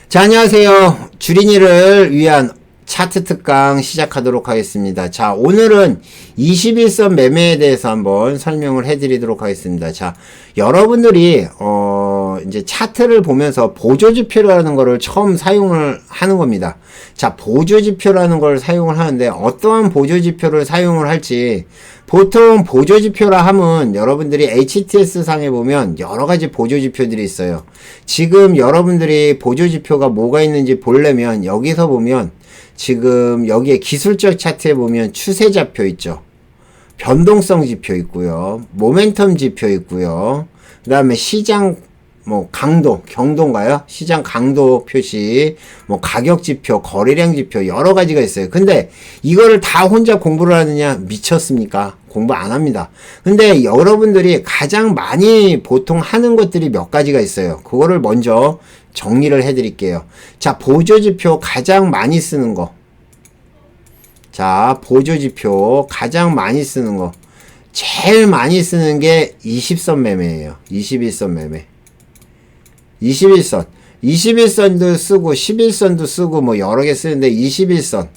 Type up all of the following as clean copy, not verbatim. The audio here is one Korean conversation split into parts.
자, 안녕하세요. 주린이를 위한 차트 특강 시작하도록 하겠습니다. 자, 오늘은 21선 매매에 대해서 한번 설명을 해드리도록 하겠습니다. 자, 여러분들이 이제 차트를 보면서 보조지표라는 거를 처음 사용을 하는 겁니다. 자, 보조지표라는 걸 사용을 하는데 어떠한 보조지표를 사용을 할지, 보통 보조지표라 하면 여러분들이 HTS 상에 보면 여러가지 보조지표들이 있어요. 지금 여러분들이 보조지표가 뭐가 있는지 보려면 여기서 보면 지금 여기에 기술적 차트에 보면 추세좌표 있죠. 변동성 지표 있고요. 모멘텀 지표 있고요. 그 다음에 시장 강도, 경도인가요? 시장 강도 표시, 가격 지표, 거래량 지표, 여러 가지가 있어요. 근데 이거를 다 혼자 공부를 하느냐? 미쳤습니까? 공부 안 합니다. 근데 여러분들이 가장 많이 보통 하는 것들이 몇 가지가 있어요. 그거를 먼저 정리를 해 드릴게요. 자, 보조지표 가장 많이 쓰는 거. 자, 보조지표 가장 많이 쓰는 거. 제일 많이 쓰는 게 20선 매매예요. 21선 매매. 21선도 쓰고 11선도 쓰고 여러 개 쓰는데 21선.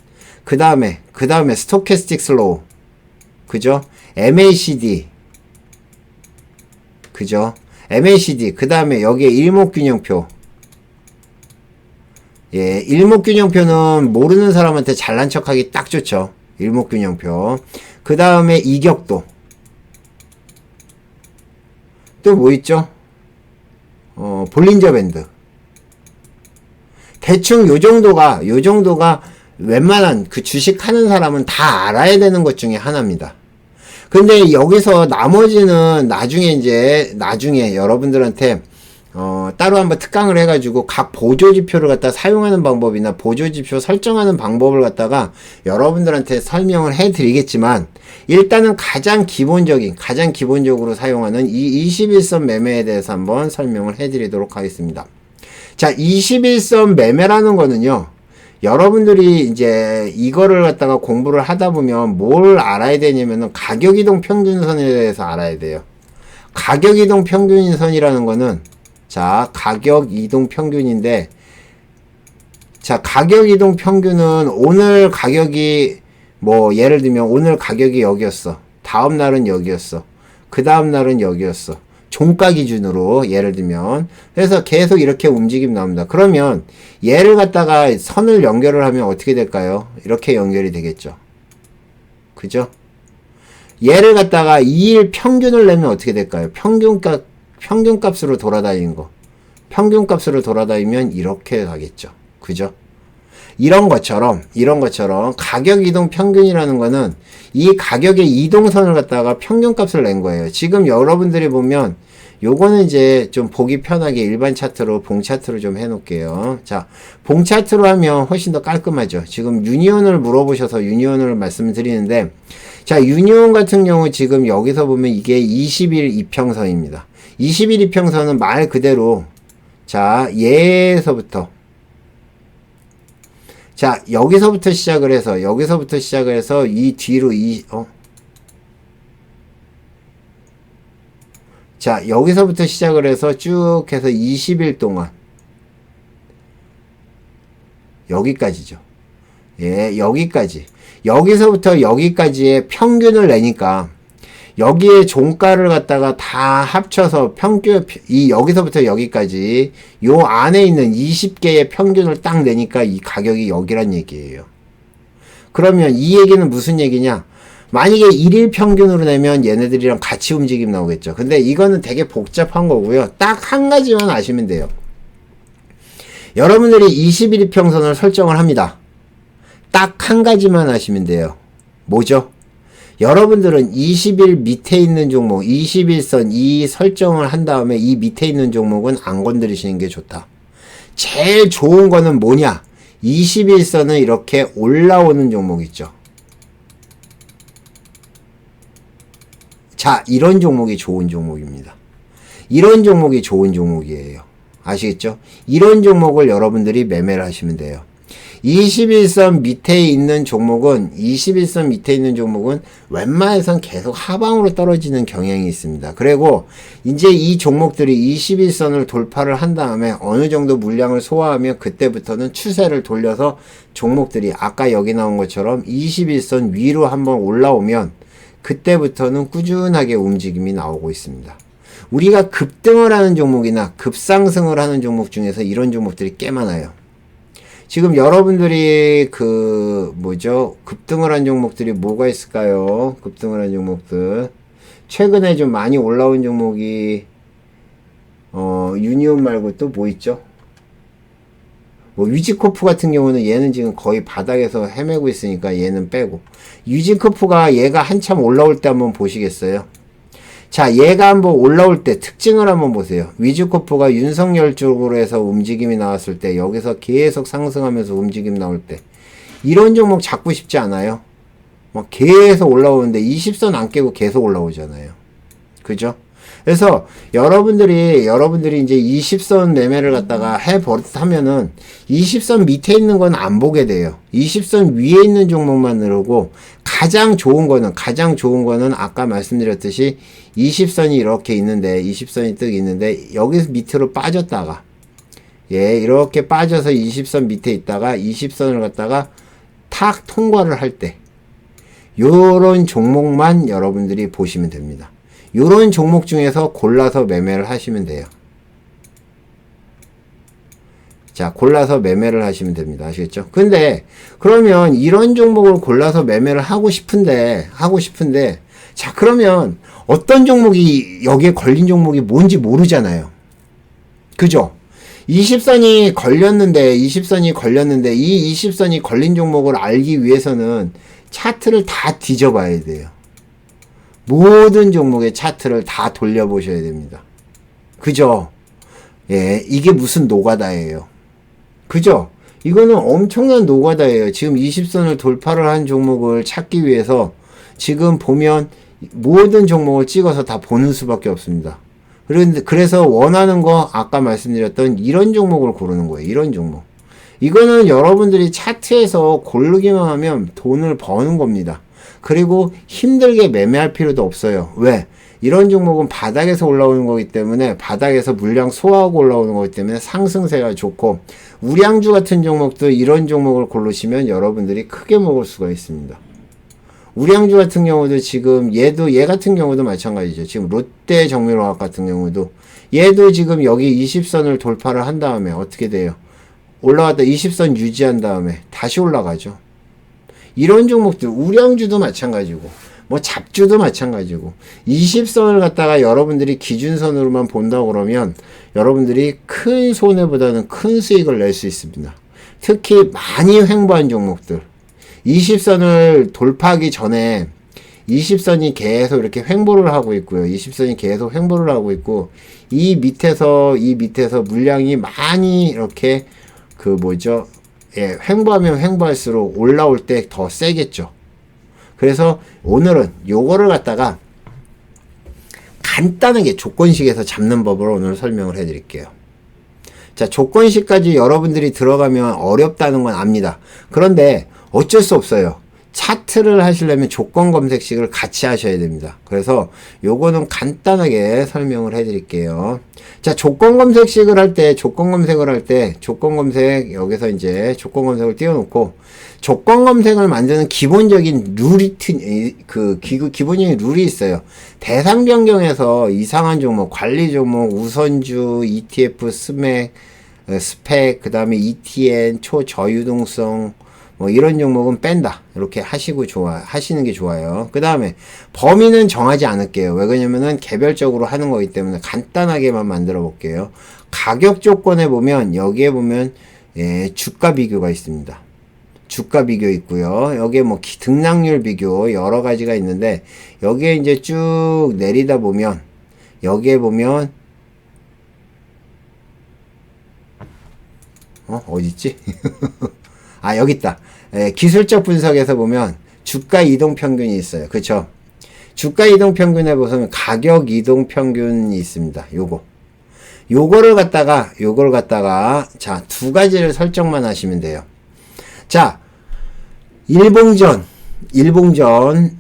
그 다음에 스토캐스틱 슬로우. 그죠? MACD. 그죠? MACD. 그 다음에 여기에 일목균형표. 예, 일목균형표는 모르는 사람한테 잘난 척하기 딱 좋죠. 일목균형표. 그 다음에 이격도. 또 뭐 있죠? 볼린저 밴드. 대충 요 정도가 웬만한 그 주식 하는 사람은 다 알아야 되는 것 중에 하나입니다. 근데 여기서 나머지는 나중에 여러분들한테 따로 한번 특강을 해가지고 각 보조지표를 갖다 사용하는 방법이나 보조지표 설정하는 방법을 갖다가 여러분들한테 설명을 해드리겠지만, 일단은 가장 기본적으로 사용하는 이 21선 매매에 대해서 한번 설명을 해드리도록 하겠습니다. 자, 21선 매매라는 거는요, 여러분들이 이제 이거를 갖다가 공부를 하다 보면 뭘 알아야 되냐면은 가격이동 평균선에 대해서 알아야 돼요. 가격이동 평균선이라는 거는, 자, 가격이동 평균인데, 자, 가격이동 평균은 오늘 가격이 예를 들면 오늘 가격이 여기였어. 다음 날은 여기였어. 그 다음 날은 여기였어. 종가 기준으로 예를 들면. 그래서 계속 이렇게 움직임 나옵니다. 그러면 얘를 갖다가 선을 연결을 하면 어떻게 될까요? 이렇게 연결이 되겠죠. 그죠? 얘를 갖다가 2일 평균을 내면 어떻게 될까요? 평균값으로 돌아다니는 거. 평균값으로 돌아다니면 이렇게 가겠죠. 그죠? 이런 것처럼 가격 이동 평균이라는 거는 이 가격의 이동선을 갖다가 평균값을 낸 거예요. 지금 여러분들이 보면 요거는 이제 좀 보기 편하게 일반 차트로 봉 차트로 좀 해놓을게요. 자, 봉 차트로 하면 훨씬 더 깔끔하죠. 지금 유니온을 물어보셔서 유니온을 말씀드리는데, 자, 유니온 같은 경우 지금 여기서 보면 이게 20일 이평선입니다. 20일 이평선은 말 그대로, 자, 여기서부터 시작을 해서 이 뒤로 자, 여기서부터 시작을 해서 쭉 해서 20일 동안 여기까지죠. 예, 여기까지. 여기서부터 여기까지의 평균을 내니까 여기에 종가를 갖다가 다 합쳐서 여기서부터 여기까지 요 안에 있는 20개의 평균을 딱 내니까 이 가격이 여기란 얘기예요. 그러면 이 얘기는 무슨 얘기냐? 만약에 1일 평균으로 내면 얘네들이랑 같이 움직임 나오겠죠. 근데 이거는 되게 복잡한 거고요. 딱 한 가지만 아시면 돼요. 여러분들이 21일 평선을 설정을 합니다. 딱 한 가지만 아시면 돼요. 뭐죠? 여러분들은 20일 밑에 있는 종목, 21선 이 설정을 한 다음에 이 밑에 있는 종목은 안 건드리시는 게 좋다. 제일 좋은 거는 뭐냐? 21선은 이렇게 올라오는 종목 있죠. 자, 이런 종목이 좋은 종목입니다. 이런 종목이 좋은 종목이에요. 아시겠죠? 이런 종목을 여러분들이 매매를 하시면 돼요. 21선 밑에 있는 종목은 21선 밑에 있는 종목은 웬만해선 계속 하방으로 떨어지는 경향이 있습니다. 그리고 이제 이 종목들이 21선을 돌파를 한 다음에 어느 정도 물량을 소화하면 그때부터는 추세를 돌려서 종목들이 아까 여기 나온 것처럼 21선 위로 한번 올라오면 그때부터는 꾸준하게 움직임이 나오고 있습니다. 우리가 급등을 하는 종목이나 급상승을 하는 종목 중에서 이런 종목들이 꽤 많아요. 지금 여러분들이 급등을 한 종목들이 뭐가 있을까요? 급등을 한 종목들. 최근에 좀 많이 올라온 종목이, 유니온 말고 또 뭐 있죠? 위즈코프 같은 경우는 얘는 지금 거의 바닥에서 헤매고 있으니까 얘는 빼고. 위즈코프가 얘가 한참 올라올 때 한번 보시겠어요? 자, 얘가 한번 올라올 때 특징을 한번 보세요. 위즈코프가 윤석열 쪽으로 해서 움직임이 나왔을 때, 여기서 계속 상승하면서 움직임 나올 때, 이런 종목 잡고 싶지 않아요? 계속 올라오는데 20선 안 깨고 계속 올라오잖아요. 그죠? 그래서 여러분들이 이제 20선 매매를 갖다가 해버릇하면은 20선 밑에 있는 건 안 보게 돼요. 20선 위에 있는 종목만 누르고 가장 좋은 거는 아까 말씀드렸듯이 20선이 이렇게 있는데 20선이 뜩 있는데 여기서 밑으로 빠졌다가 이렇게 빠져서 20선 밑에 있다가 20선을 갖다가 탁 통과를 할 때 요런 종목만 여러분들이 보시면 됩니다. 요런 종목 중에서 골라서 매매를 하시면 돼요. 자, 골라서 매매를 하시면 됩니다. 아시겠죠? 근데 그러면 이런 종목을 골라서 매매를 하고 싶은데 자, 그러면 어떤 종목이 여기에 걸린 종목이 뭔지 모르잖아요. 그죠? 20선이 걸렸는데 이 20선이 걸린 종목을 알기 위해서는 차트를 다 뒤져봐야 돼요. 모든 종목의 차트를 다 돌려보셔야 됩니다. 그죠? 이게 무슨 노가다예요. 그죠? 이거는 엄청난 노가다예요. 지금 20선을 돌파를 한 종목을 찾기 위해서 지금 보면 모든 종목을 찍어서 다 보는 수밖에 없습니다. 그래서 원하는 거 아까 말씀드렸던 이런 종목을 고르는 거예요. 이런 종목. 이거는 여러분들이 차트에서 고르기만 하면 돈을 버는 겁니다. 그리고 힘들게 매매할 필요도 없어요. 왜? 이런 종목은 바닥에서 올라오는 거기 때문에 바닥에서 물량 소화하고 올라오는 거기 때문에 상승세가 좋고 우량주 같은 종목도 이런 종목을 고르시면 여러분들이 크게 먹을 수가 있습니다. 우량주 같은 경우도 지금 얘 같은 경우도 마찬가지죠. 지금 롯데 정밀화학 같은 경우도 얘도 지금 여기 20선을 돌파를 한 다음에 어떻게 돼요? 올라갔다 20선 유지한 다음에 다시 올라가죠. 이런 종목들 우량주도 마찬가지고 잡주도 마찬가지고 20선을 갖다가 여러분들이 기준선으로만 본다고 그러면 여러분들이 큰 손해보다는 큰 수익을 낼 수 있습니다. 특히 많이 횡보한 종목들 20선을 돌파하기 전에 20선이 계속 이렇게 횡보를 하고 있고요. 20선이 계속 횡보를 하고 있고 이 밑에서 물량이 많이 이렇게 횡보하면 횡보할수록 올라올 때 더 세겠죠. 그래서 오늘은 요거를 갖다가 간단하게 조건식에서 잡는 법을 오늘 설명을 해드릴게요. 자, 조건식까지 여러분들이 들어가면 어렵다는 건 압니다. 그런데 어쩔 수 없어요. 차트를 하시려면 조건 검색식을 같이 하셔야 됩니다. 그래서 요거는 간단하게 설명을 해드릴게요. 자, 조건 검색을 할 때, 여기서 이제 조건 검색을 띄워놓고, 조건 검색을 만드는 기본적인 기본적인 룰이 있어요. 대상 변경에서 이상한 종목, 관리 종목, 우선주, ETF, 스펙, 그 다음에 ETN, 초저유동성, 이런 종목은 뺀다. 이렇게 하시는 게 좋아요. 그 다음에 범위는 정하지 않을게요. 왜 그러냐면은 개별적으로 하는 거기 때문에 간단하게만 만들어 볼게요. 가격 조건에 보면, 여기에 보면, 주가 비교가 있습니다. 주가 비교 있고요. 여기에 등락률 비교 여러 가지가 있는데, 여기에 이제 쭉 내리다 보면, 여기에 보면, 어딨지? 아, 여기 있다. 기술적 분석에서 보면 주가 이동 평균이 있어요. 그쵸? 주가 이동 평균에 보면 가격 이동 평균이 있습니다. 요거를 갖다가 자, 두 가지를 설정만 하시면 돼요. 자, 일봉전,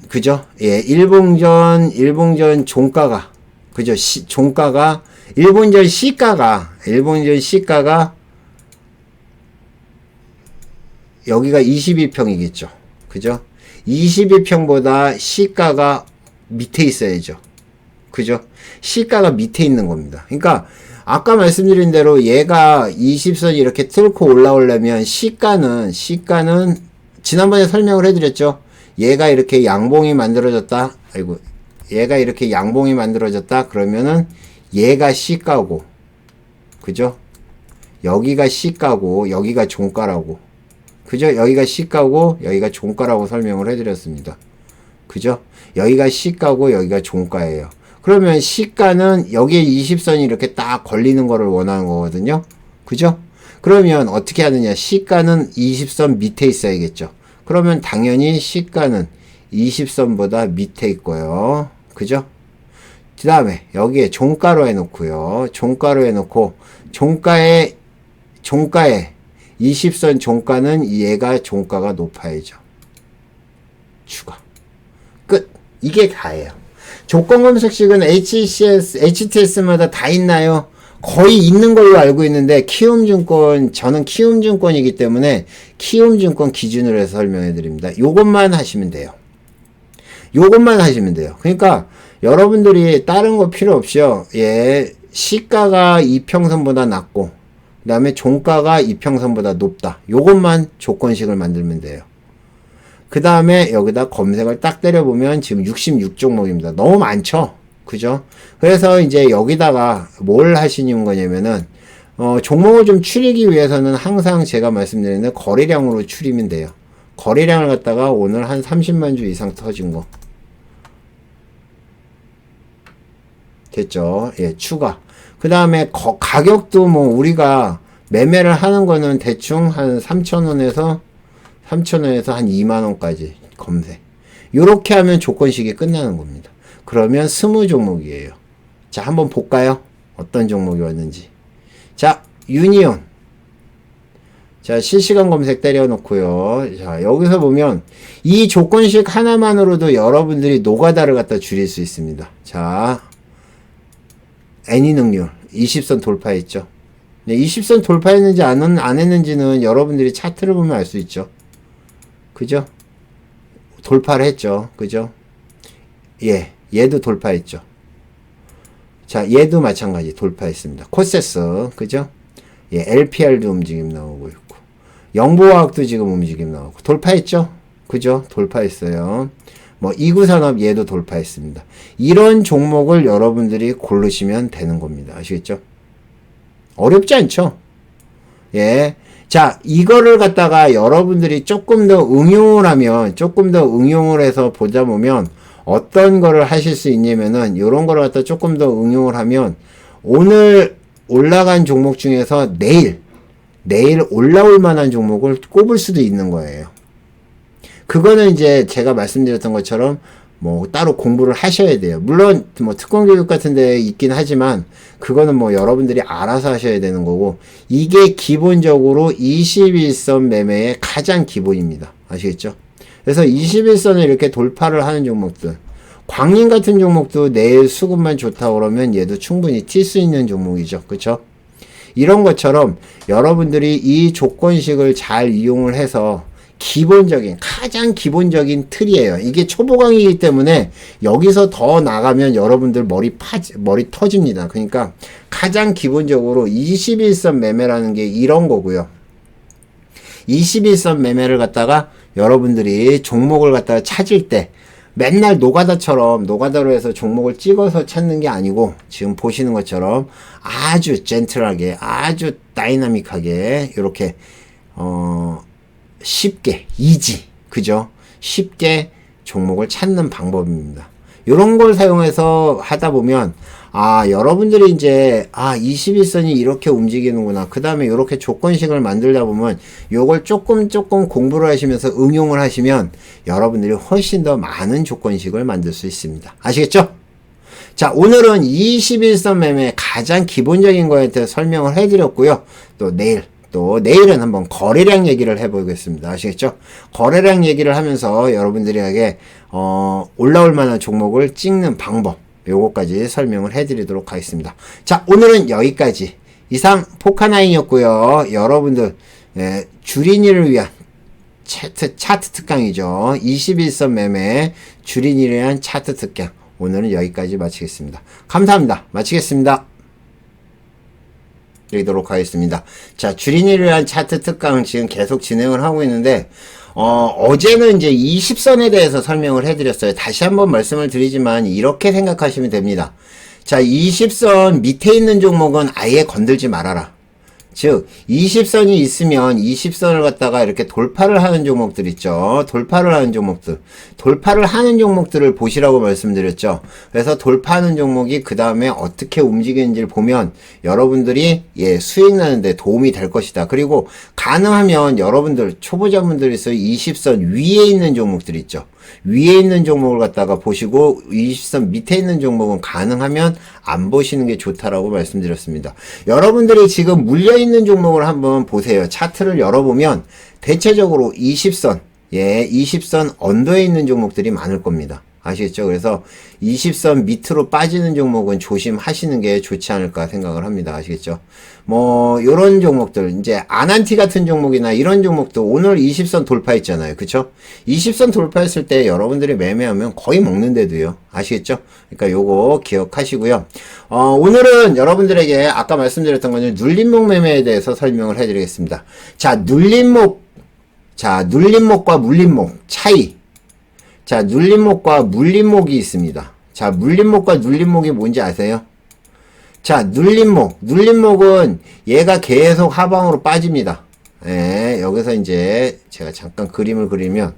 그죠? 예, 일봉전 종가가, 그죠? 종가가, 일본전 시가가, 여기가 22평이겠죠. 그죠? 22평보다 시가가 밑에 있어야죠. 그죠? 시가가 밑에 있는 겁니다. 그러니까, 아까 말씀드린 대로 얘가 20선이 이렇게 뚫고 올라오려면 시가는, 지난번에 설명을 해드렸죠. 얘가 이렇게 양봉이 만들어졌다. 얘가 이렇게 양봉이 만들어졌다. 그러면은 얘가 시가고, 그죠? 여기가 시가고, 여기가 종가라고. 그죠? 여기가 시가고, 여기가 종가라고 설명을 해드렸습니다. 그죠? 여기가 시가고, 여기가 종가예요. 그러면 시가는 여기에 20선이 이렇게 딱 걸리는 거를 원하는 거거든요. 그죠? 그러면 어떻게 하느냐. 시가는 20선 밑에 있어야겠죠. 그러면 당연히 시가는 20선보다 밑에 있고요. 그죠? 그 다음에 여기에 종가로 해놓고요. 종가로 해놓고 종가에 20선 종가는 얘가 종가가 높아야죠. 추가. 끝. 이게 다예요. 조건 검색식은 HTS마다 다 있나요? 거의 있는 걸로 알고 있는데 키움증권, 저는 키움증권이기 때문에 키움증권 기준으로 해서 설명해 드립니다. 요것만 하시면 돼요. 그러니까 여러분들이 다른 거 필요 없이요. 예, 시가가 이평선보다 낮고 그 다음에 종가가 이평선보다 높다. 요것만 조건식을 만들면 돼요. 그 다음에 여기다 검색을 딱 때려보면 지금 66종목입니다. 너무 많죠? 그죠? 그래서 이제 여기다가 뭘 하시는 거냐면은, 종목을 좀 추리기 위해서는 항상 제가 말씀드리는 거래량으로 추리면 돼요. 거래량을 갖다가 오늘 한 30만 주 이상 터진 거. 됐죠? 예, 추가. 그 다음에 가격도 뭐 우리가 매매를 하는 거는 대충 한 3,000원에서 한 2만원까지 검색. 요렇게 하면 조건식이 끝나는 겁니다. 그러면 20종목이에요. 자, 한번 볼까요? 어떤 종목이 왔는지. 자, 유니온. 자, 실시간 검색 때려놓고요. 자, 여기서 보면 이 조건식 하나만으로도 여러분들이 노가다를 갖다 줄일 수 있습니다. 자, 애니능률 20선 돌파했죠. 20선 돌파했는지 안 했는지는 여러분들이 차트를 보면 알 수 있죠. 그죠? 돌파를 했죠. 그죠? 예, 얘도 돌파했죠. 자, 얘도 마찬가지 돌파했습니다. 코세스, 그죠? 예, LPR도 움직임 나오고 있고, 영보화학도 지금 움직임 나오고, 돌파했죠? 그죠? 돌파했어요. 뭐, 이구산업 얘도 돌파했습니다. 이런 종목을 여러분들이 고르시면 되는 겁니다. 아시겠죠? 어렵지 않죠? 예. 자, 이거를 갖다가 여러분들이 조금 더 응용을 해서 보자 보면 어떤 거를 하실 수 있냐면은 요런 거를 갖다 조금 더 응용을 하면 오늘 올라간 종목 중에서 내일 올라올 만한 종목을 꼽을 수도 있는 거예요. 그거는 이제 제가 말씀드렸던 것처럼 뭐 따로 공부를 하셔야 돼요. 물론 뭐 특권 교육 같은 데 있긴 하지만 그거는 뭐 여러분들이 알아서 하셔야 되는 거고, 이게 기본적으로 21선 매매의 가장 기본입니다. 아시겠죠? 그래서 21선을 이렇게 돌파를 하는 종목들, 광림 같은 종목도 내일 수급만 좋다 그러면 얘도 충분히 튈 수 있는 종목이죠. 그쵸? 이런 것처럼 여러분들이 이 조건식을 잘 이용을 해서 가장 기본적인 틀이에요. 이게 초보 강의이기 때문에 여기서 더 나가면 여러분들 머리 터집니다. 그러니까 가장 기본적으로 21선 매매라는 게 이런 거고요. 21선 매매를 갖다가 여러분들이 종목을 갖다가 찾을 때 맨날 노가다로 해서 종목을 찍어서 찾는 게 아니고, 지금 보시는 것처럼 아주 젠틀하게, 아주 다이나믹하게 이렇게 쉽게, 그죠? 쉽게 종목을 찾는 방법입니다. 이런 걸 사용해서 하다 보면, 여러분들이 이제, 21선이 이렇게 움직이는구나. 그 다음에 이렇게 조건식을 만들다 보면, 요걸 조금 공부를 하시면서 응용을 하시면, 여러분들이 훨씬 더 많은 조건식을 만들 수 있습니다. 아시겠죠? 자, 오늘은 21선 매매 가장 기본적인 거에 대해서 설명을 해드렸고요. 또 내일 또 내일은 한번 거래량 얘기를 해보겠습니다. 아시겠죠? 거래량 얘기를 하면서 여러분들에게 올라올 만한 종목을 찍는 방법 요거까지 설명을 해드리도록 하겠습니다. 자, 오늘은 여기까지. 이상 포카나인이었고요. 여러분들 주린이를 위한 차트 특강이죠. 21선 매매 주린이를 위한 차트 특강. 오늘은 여기까지 마치겠습니다. 감사합니다. 마치겠습니다. 드리도록 하겠습니다. 자, 주린이를 위한 차트 특강 지금 계속 진행을 하고 있는데 어제는 이제 20선에 대해서 설명을 해드렸어요. 다시 한번 말씀을 드리지만 이렇게 생각하시면 됩니다. 자, 20선 밑에 있는 종목은 아예 건들지 말아라. 즉 20선이 있으면 20선을 갖다가 이렇게 돌파를 하는 종목들 있죠. 돌파를 하는 종목들을 보시라고 말씀드렸죠. 그래서 돌파하는 종목이 그 다음에 어떻게 움직이는지를 보면 여러분들이 수익 나는데 도움이 될 것이다. 그리고 가능하면 여러분들 초보자분들에서 20선 위에 있는 종목들 있죠. 위에 있는 종목을 갖다가 보시고 20선 밑에 있는 종목은 가능하면 안 보시는 게 좋다라고 말씀드렸습니다. 여러분들이 지금 물려있는 종목을 한번 보세요. 차트를 열어보면 대체적으로 20선 20선 언더에 있는 종목들이 많을 겁니다. 아시겠죠? 그래서 20선 밑으로 빠지는 종목은 조심하시는 게 좋지 않을까 생각을 합니다. 아시겠죠? 요런 종목들, 이제, 아난티 같은 종목이나 이런 종목도 오늘 20선 돌파했잖아요. 그쵸? 20선 돌파했을 때 여러분들이 매매하면 거의 먹는데도요. 아시겠죠? 그러니까 요거 기억하시고요. 오늘은 여러분들에게 아까 말씀드렸던 거는 눌림목 매매에 대해서 설명을 해드리겠습니다. 자, 눌림목과 물림목 차이. 자, 눌림목과 물림목이 있습니다. 자, 물림목과 눌림목이 뭔지 아세요? 자, 눌림목은 얘가 계속 하방으로 빠집니다. 여기서 이제 제가 잠깐 그림을 그리면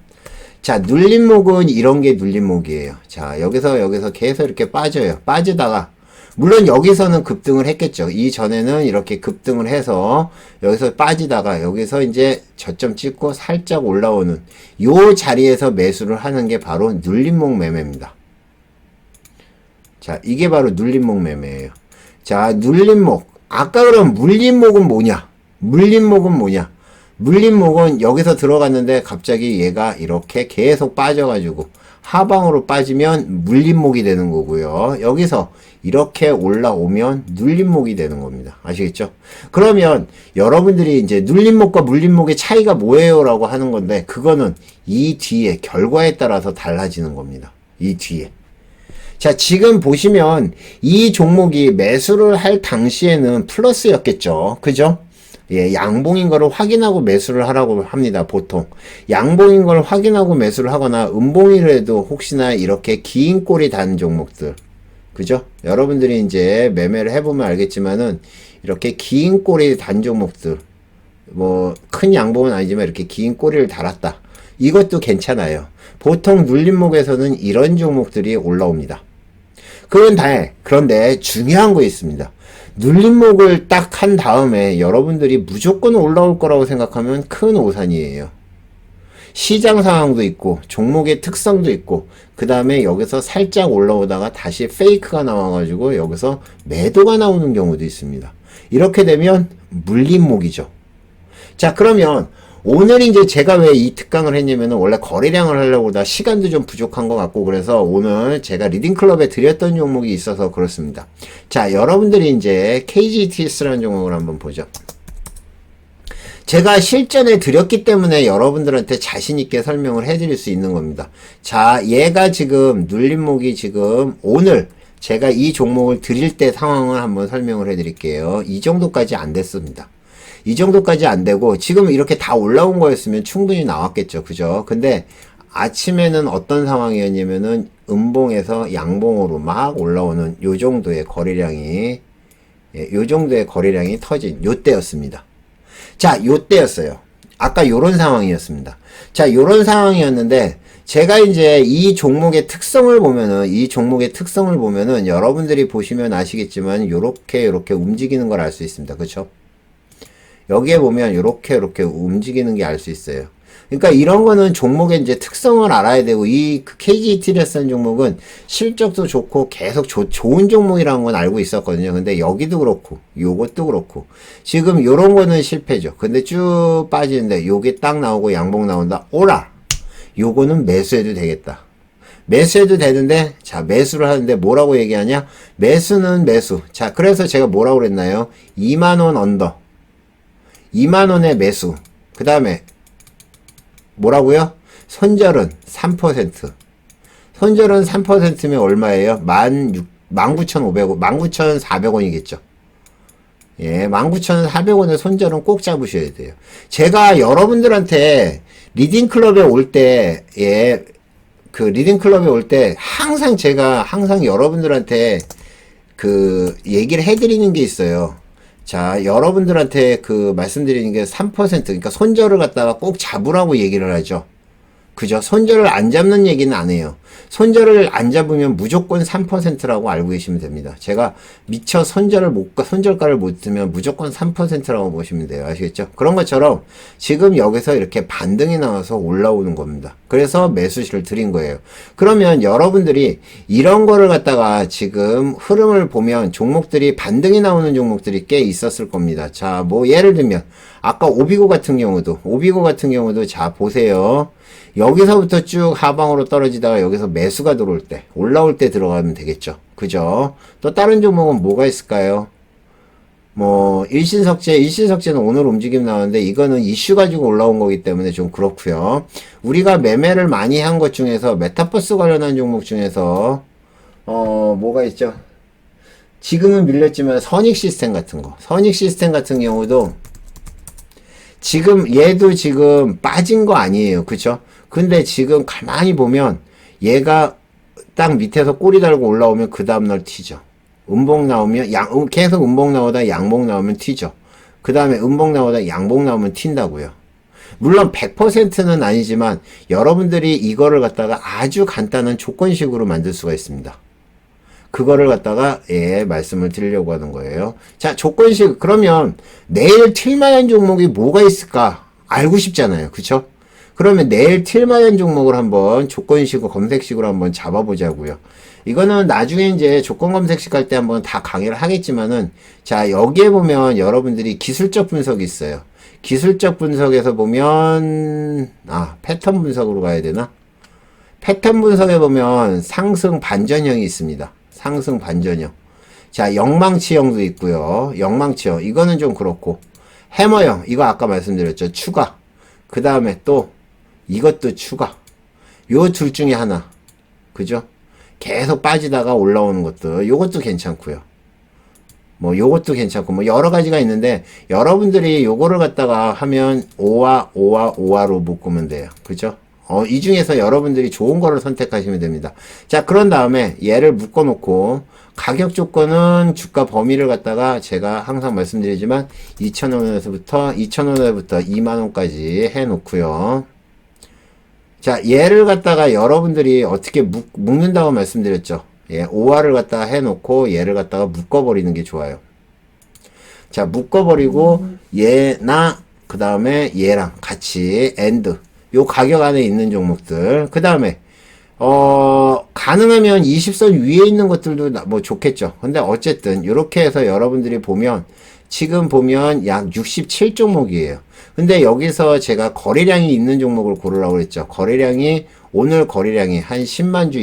자, 눌림목은 이런 게 눌림목이에요. 자, 여기서 계속 이렇게 빠져요. 빠지다가 물론 여기서는 급등을 했겠죠. 이전에는 이렇게 급등을 해서 여기서 빠지다가 여기서 이제 저점 찍고 살짝 올라오는 요 자리에서 매수를 하는 게 바로 눌림목 매매입니다. 자, 이게 바로 눌림목 매매예요. 자, 눌림목. 아까 그럼 물림목은 뭐냐? 물림목은 여기서 들어갔는데 갑자기 얘가 이렇게 계속 빠져가지고 하방으로 빠지면 물림목이 되는 거고요. 여기서 이렇게 올라오면 눌림목이 되는 겁니다. 아시겠죠? 그러면 여러분들이 이제 눌림목과 물림목의 차이가 뭐예요? 라고 하는 건데 그거는 이 뒤에 결과에 따라서 달라지는 겁니다. 이 뒤에. 자, 지금 보시면 이 종목이 매수를 할 당시에는 플러스였겠죠. 그죠? 양봉인 거를 확인하고 매수를 하라고 합니다, 보통. 양봉인 걸 확인하고 매수를 하거나 음봉이라도 혹시나 이렇게 긴 꼬리 단 종목들. 그죠? 여러분들이 이제 매매를 해보면 알겠지만은 이렇게 긴 꼬리 단 종목들. 큰 양봉은 아니지만 이렇게 긴 꼬리를 달았다. 이것도 괜찮아요. 보통 눌림목에서는 이런 종목들이 올라옵니다. 그런데 중요한 거 있습니다. 눌림목을 딱 한 다음에 여러분들이 무조건 올라올 거라고 생각하면 큰 오산이에요. 시장 상황도 있고 종목의 특성도 있고 그 다음에 여기서 살짝 올라오다가 다시 페이크가 나와가지고 여기서 매도가 나오는 경우도 있습니다. 이렇게 되면 물림목이죠. 자, 그러면 오늘 이제 제가 왜 이 특강을 했냐면은 원래 거래량을 하려고 하다 시간도 좀 부족한 것 같고 그래서 오늘 제가 리딩클럽에 드렸던 종목이 있어서 그렇습니다. 자, 여러분들이 이제 KGTS라는 종목을 한번 보죠. 제가 실전에 드렸기 때문에 여러분들한테 자신있게 설명을 해드릴 수 있는 겁니다. 자, 얘가 지금 눌림목이 지금 오늘 제가 이 종목을 드릴 때 상황을 한번 설명을 해드릴게요. 이 정도까지 안 됐습니다. 이 정도까지 안 되고 지금 이렇게 다 올라온 거였으면 충분히 나왔겠죠. 그죠? 근데 아침에는 어떤 상황이었냐면은 음봉에서 양봉으로 막 올라오는 요 정도의 거래량이 터진 요 때였습니다. 자, 요 때였어요. 아까 요런 상황이었습니다. 자, 요런 상황이었는데 제가 이제 이 종목의 특성을 보면은 여러분들이 보시면 아시겠지만 요렇게 움직이는 걸 알 수 있습니다. 그쵸? 여기에 보면 요렇게 움직이는 게 알 수 있어요. 그러니까 이런 거는 종목의 이제 특성을 알아야 되고, 이 KGET라는 종목은 실적도 좋고 계속 좋은 종목이라는 건 알고 있었거든요. 근데 여기도 그렇고, 요것도 그렇고, 지금 요런 거는 실패죠. 근데 쭉 빠지는데, 요게 딱 나오고 양봉 나온다. 오라! 요거는 매수해도 되겠다. 매수해도 되는데, 자, 매수를 하는데 뭐라고 얘기하냐? 매수는 매수. 자, 그래서 제가 뭐라고 그랬나요? 2만원 언더. 2만원의 매수. 그 다음에, 뭐라고요? 손절은 3%. 손절은 3%면 얼마예요? 19,500원, 19,400원이겠죠. 예, 19,400원의 손절은 꼭 잡으셔야 돼요. 제가 여러분들한테 리딩클럽에 올 때, 예, 그 리딩클럽에 올 때 제가 항상 여러분들한테 그 얘기를 해드리는 게 있어요. 자, 여러분들한테 그 말씀드리는 게 3%, 그러니까 손절을 갖다가 꼭 잡으라고 얘기를 하죠. 그죠? 손절을 안 잡는 얘기는 안 해요. 손절을 안 잡으면 무조건 3%라고 알고 계시면 됩니다. 제가 미처 손절가를 못 뜨면 무조건 3%라고 보시면 돼요. 아시겠죠? 그런 것처럼 지금 여기서 이렇게 반등이 나와서 올라오는 겁니다. 그래서 매수시를 드린 거예요. 그러면 여러분들이 이런 거를 갖다가 지금 흐름을 보면 종목들이 반등이 나오는 종목들이 꽤 있었을 겁니다. 자, 뭐 예를 들면 아까 오비고 같은 경우도 자, 보세요. 여기서부터 쭉 하방으로 떨어지다가 여기서 매수가 들어올 때, 올라올 때 들어가면 되겠죠. 그죠? 또 다른 종목은 뭐가 있을까요? 뭐, 일신석재는 오늘 움직임 나왔는데, 이거는 이슈 가지고 올라온 거기 때문에 좀 그렇고요. 우리가 매매를 많이 한 것 중에서, 메타버스 관련한 종목 중에서, 뭐가 있죠? 지금은 밀렸지만, 선익시스템 같은 경우도, 얘도 지금 빠진 거 아니에요. 그쵸? 근데 지금 가만히 보면 얘가 딱 밑에서 꼬리 달고 올라오면 그 다음날 튀죠. 음봉 나오면 계속 음봉 나오다 양봉 나오면 튀죠. 그 다음에 음봉 나오다 양봉 나오면 튄다고요. 물론 100%는 아니지만 여러분들이 이거를 갖다가 아주 간단한 조건식으로 만들 수가 있습니다. 그거를 갖다가 말씀을 드리려고 하는 거예요. 자, 조건식. 그러면 내일 튈만한 종목이 뭐가 있을까 알고 싶잖아요. 그쵸? 그러면 내일 튈만한 종목을 한번 조건식으로 검색식으로 한번 잡아보자고요. 이거는 나중에 이제 조건 검색식 할 때 한번 다 강의를 하겠지만은, 자, 여기에 보면 여러분들이 기술적 분석이 있어요. 기술적 분석에서 보면 패턴 분석으로 가야 되나? 패턴 분석에 보면 상승 반전형이 있습니다. 상승 반전형. 자, 영망치형도 있고요. 영망치형. 이거는 좀 그렇고. 해머형. 이거 아까 말씀드렸죠. 추가. 그 다음에 또 이것도 추가. 요 둘 중에 하나. 그죠? 계속 빠지다가 올라오는 것도 요것도 괜찮고요. 뭐 요것도 괜찮고 뭐 여러 가지가 있는데 여러분들이 요거를 갖다가 하면 5와5로 묶으면 돼요. 그죠? 이 중에서 여러분들이 좋은 거를 선택하시면 됩니다. 자, 그런 다음에 얘를 묶어놓고 가격 조건은 주가 범위를 갖다가 제가 항상 말씀드리지만 2,000원에서부터 2만원까지 해놓고요. 자, 얘를 갖다가 여러분들이 어떻게 묶는다고 말씀드렸죠. 5화를 갖다가 해놓고 얘를 갖다가 묶어버리는 게 좋아요. 자, 묶어버리고 얘나 그 다음에 얘랑 같이 엔드. 요 가격 안에 있는 종목들. 그 다음에 가능하면 20선 위에 있는 것들도 뭐 좋겠죠. 근데 어쨌든 요렇게 해서 여러분들이 보면 지금 보면 약 67종목이에요. 근데 여기서 제가 거래량이 있는 종목을 고르라고 그랬죠. 오늘 거래량이 한 10만 주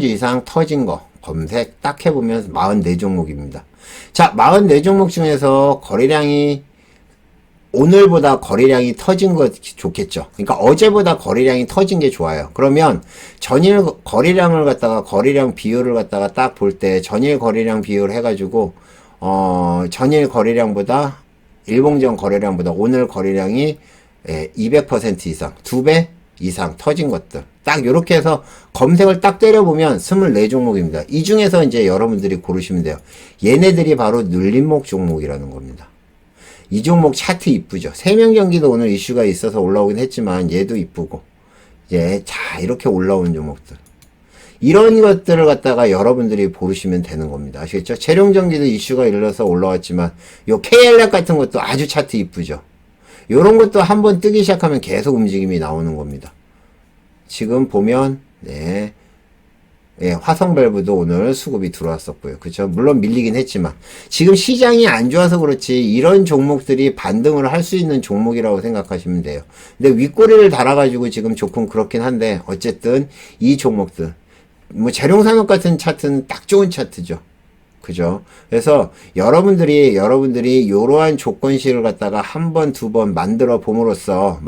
이상 터진 거 검색 딱 해보면 44종목입니다. 자, 44종목 중에서 오늘보다 거래량이 터진 거 좋겠죠. 그러니까 어제보다 거래량이 터진 게 좋아요. 그러면 전일 거래량 비율을 갖다가 딱 볼 때 전일 거래량 비율 해가지고 전일 거래량보다 일봉전 거래량보다 오늘 거래량이 200% 이상, 2배 이상 터진 것들. 딱 요렇게 해서 검색을 딱 때려보면 24종목입니다. 이 중에서 이제 여러분들이 고르시면 돼요. 얘네들이 바로 눌림목 종목이라는 겁니다. 이 종목 차트 이쁘죠? 세명경기도 오늘 이슈가 있어서 올라오긴 했지만 얘도 이쁘고 자, 이렇게 올라오는 종목들. 이런 것들을 갖다가 여러분들이 보시면 되는 겁니다. 아시겠죠? 재룡전기도 이슈가 일어서 올라왔지만 요 KLF 같은 것도 아주 차트 이쁘죠? 요런 것도 한번 뜨기 시작하면 계속 움직임이 나오는 겁니다. 지금 보면, 네. 예, 화성밸브도 오늘 수급이 들어왔었고요. 그쵸? 물론 밀리긴 했지만. 지금 시장이 안 좋아서 그렇지, 이런 종목들이 반등을 할 수 있는 종목이라고 생각하시면 돼요. 근데 윗꼬리를 달아가지고 지금 조금 그렇긴 한데, 어쨌든, 이 종목들. 뭐, 재룡산업 같은 차트는 딱 좋은 차트죠. 그죠? 그래서 여러분들이 이러한 조건식을 갖다가 한 번, 두 번 만들어 봄으로써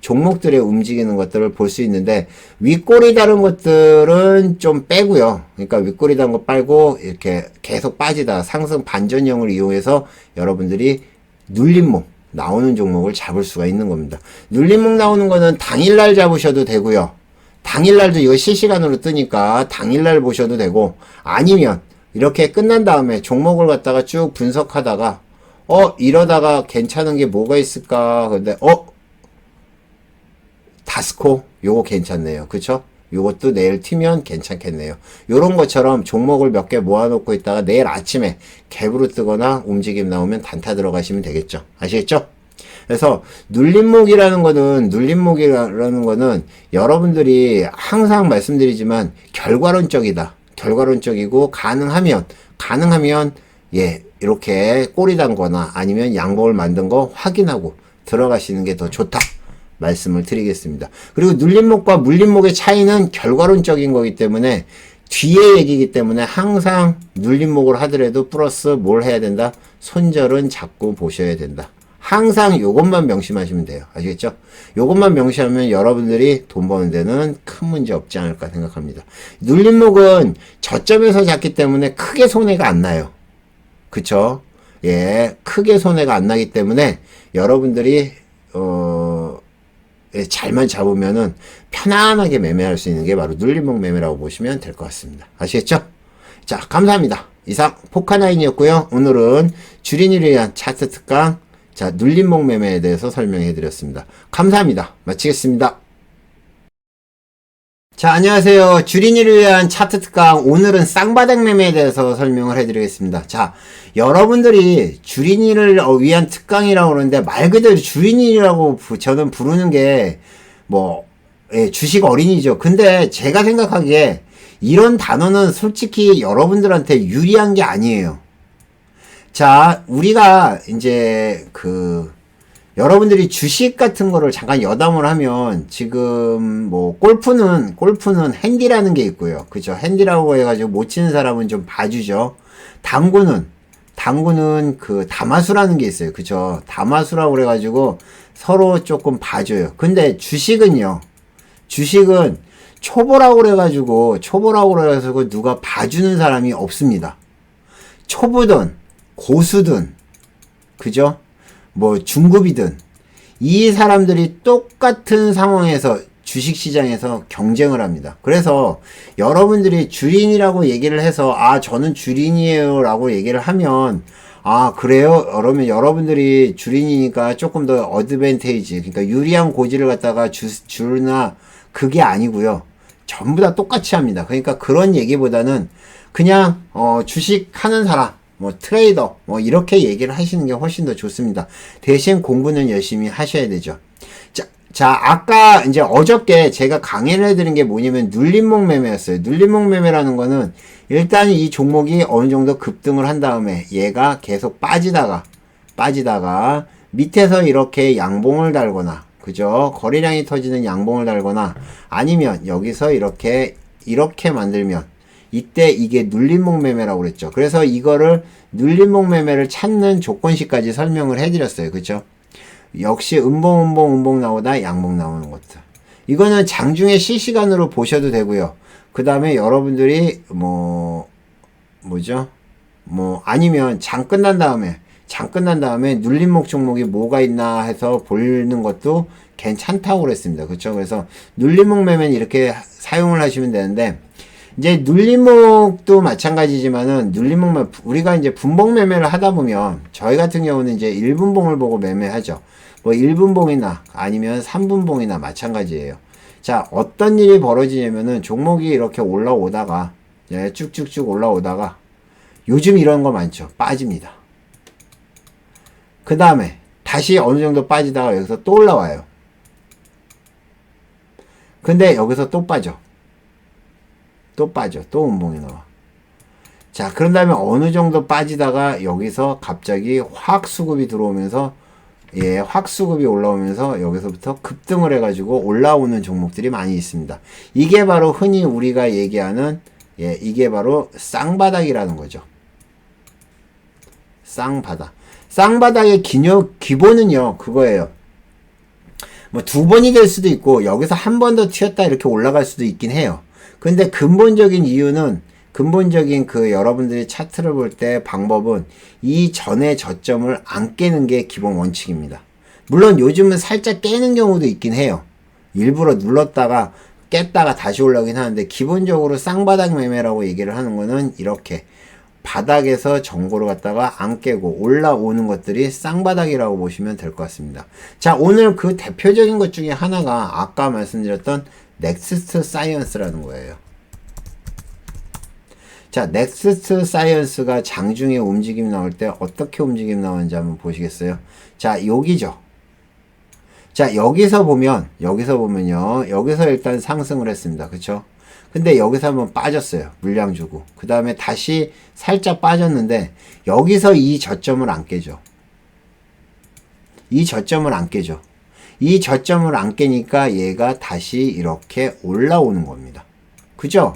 종목들의 움직이는 것들을 볼 수 있는데, 윗꼬리 다른 것들은 좀 빼고요. 그러니까 윗꼬리 다른 거 빨고 이렇게 계속 빠지다 상승 반전형을 이용해서 여러분들이 눌림목 나오는 종목을 잡을 수가 있는 겁니다. 눌림목 나오는 거는 당일날 잡으셔도 되고요. 당일날도 이거 실시간으로 뜨니까 당일날 보셔도 되고, 아니면 이렇게 끝난 다음에 종목을 갖다가 쭉 분석하다가 이러다가 괜찮은 게 뭐가 있을까. 근데 다스코 요거 괜찮네요. 그쵸? 요것도 내일 튀면 괜찮겠네요. 요런 것처럼 종목을 몇 개 모아놓고 있다가 내일 아침에 갭으로 뜨거나 움직임 나오면 단타 들어가시면 되겠죠. 아시겠죠? 그래서 눌림목이라는 거는 여러분들이 항상 말씀드리지만 결과론적이다. 결과론적이고 가능하면 예, 이렇게 꼬리 단거나 아니면 양봉을 만든 거 확인하고 들어가시는 게 더 좋다. 말씀을 드리겠습니다. 그리고 눌림목과 물림목의 차이는 결과론적인 거기 때문에 뒤에 얘기이기 때문에 항상 눌림목을 하더라도 플러스 뭘 해야 된다? 손절은 잡고 보셔야 된다. 항상 요것만 명심하시면 돼요. 아시겠죠? 요것만 명심하면 여러분들이 돈 버는 데는 큰 문제 없지 않을까 생각합니다. 눌림목은 저점에서 잡기 때문에 크게 손해가 안 나요. 그쵸? 예, 크게 손해가 안 나기 때문에 여러분들이 예, 잘만 잡으면은 편안하게 매매할 수 있는 게 바로 눌림목 매매라고 보시면 될 것 같습니다. 아시겠죠? 자, 감사합니다. 이상 포카나인이었고요. 오늘은 주린이를 위한 차트 특강, 자, 눌림목 매매에 대해서 설명해 드렸습니다. 감사합니다. 마치겠습니다. 자, 안녕하세요. 주린이를 위한 차트 특강, 오늘은 쌍바닥 매매에 대해서 설명을 해드리겠습니다. 자, 여러분들이 주린이를 위한 특강이라고 그러는데 말 그대로 주린이라고 저는 부르는 게 예, 주식 어린이죠. 근데 제가 생각하기에 이런 단어는 솔직히 여러분들한테 유리한 게 아니에요. 자, 우리가 이제 여러분들이 주식 같은 거를 잠깐 여담을 하면 지금 골프는 핸디라는 게 있고요. 그죠? 핸디라고 해가지고 못 치는 사람은 좀 봐주죠. 당구는 다마수라는 게 있어요. 그죠? 다마수라고 그래가지고 서로 조금 봐줘요. 근데 주식은 초보라고 그래가지고 누가 봐주는 사람이 없습니다. 초보든 고수든 그죠? 중급이든 이 사람들이 똑같은 상황에서 주식시장에서 경쟁을 합니다. 그래서 여러분들이 주린이라고 얘기를 해서 저는 주린이에요 라고 얘기를 하면 그래요? 그러면 여러분들이 주린이니까 조금 더 어드밴테이지, 그러니까 유리한 고지를 갖다가 주나, 그게 아니고요. 전부 다 똑같이 합니다. 그러니까 그런 얘기보다는 그냥 주식 하는 사람, 트레이더, 이렇게 얘기를 하시는 게 훨씬 더 좋습니다. 대신 공부는 열심히 하셔야 되죠. 자, 아까 이제 어저께 제가 강의를 해드린 게 뭐냐면 눌림목 매매였어요. 눌림목 매매라는 거는 일단 이 종목이 어느 정도 급등을 한 다음에 얘가 계속 빠지다가 밑에서 이렇게 양봉을 달거나, 그죠? 거래량이 터지는 양봉을 달거나 아니면 여기서 이렇게 만들면 이때 이게 눌림목 매매라고 그랬죠. 그래서 이거를 눌림목 매매를 찾는 조건식까지 설명을 해드렸어요. 그죠? 역시 음봉 나오다 양봉 나오는 것들. 이거는 장중에 실시간으로 보셔도 되고요. 그 다음에 여러분들이 아니면 장 끝난 다음에 눌림목 종목이 뭐가 있나 해서 보는 것도 괜찮다고 그랬습니다. 그렇죠? 그래서 눌림목 매매는 이렇게 사용을 하시면 되는데, 이제 눌림목도 마찬가지지만은 우리가 이제 분봉 매매를 하다 보면 저희 같은 경우는 이제 1분봉을 보고 매매하죠. 1분봉이나 아니면 3분봉이나 마찬가지예요. 자, 어떤 일이 벌어지냐면은 종목이 이렇게 올라오다가 쭉쭉쭉 올라오다가 요즘 이런 거 많죠. 빠집니다. 그 다음에 다시 어느 정도 빠지다가 여기서 또 올라와요. 근데 여기서 또 빠져. 또 빠져. 또 음봉이 나와. 자, 그런 다음에 어느 정도 빠지다가 여기서 갑자기 확 수급이 들어오면서 확 수급이 올라오면서 여기서부터 급등을 해가지고 올라오는 종목들이 많이 있습니다. 이게 바로 흔히 우리가 얘기하는 이게 바로 쌍바닥이라는 거죠. 쌍바닥. 쌍바닥의 기본은요, 그거예요. 뭐 두 번이 될 수도 있고 여기서 한 번 더 튀었다 이렇게 올라갈 수도 있긴 해요. 근데 근본적인 이유는 근본적인 여러분들이 차트를 볼 때 방법은 이 전의 저점을 안 깨는 게 기본 원칙입니다. 물론 요즘은 살짝 깨는 경우도 있긴 해요. 일부러 눌렀다가 깼다가 다시 올라오긴 하는데 기본적으로 쌍바닥 매매라고 얘기를 하는 거는 이렇게 바닥에서 정고를 갖다가 안 깨고 올라오는 것들이 쌍바닥이라고 보시면 될 것 같습니다. 자, 오늘 그 대표적인 것 중에 하나가 아까 말씀드렸던 넥스트 사이언스라는 거예요. 자, 넥스트 사이언스가 장중에 움직임이 나올 때 어떻게 움직임이 나오는지 한번 보시겠어요? 자, 여기죠. 자, 여기서 보면요. 여기서 일단 상승을 했습니다. 그쵸? 근데 여기서 한번 빠졌어요. 물량 주고. 그 다음에 다시 살짝 빠졌는데 여기서 이 저점을 안 깨죠. 이 저점을 안 깨죠. 이 저점을 안 깨니까 얘가 다시 이렇게 올라오는 겁니다. 그죠?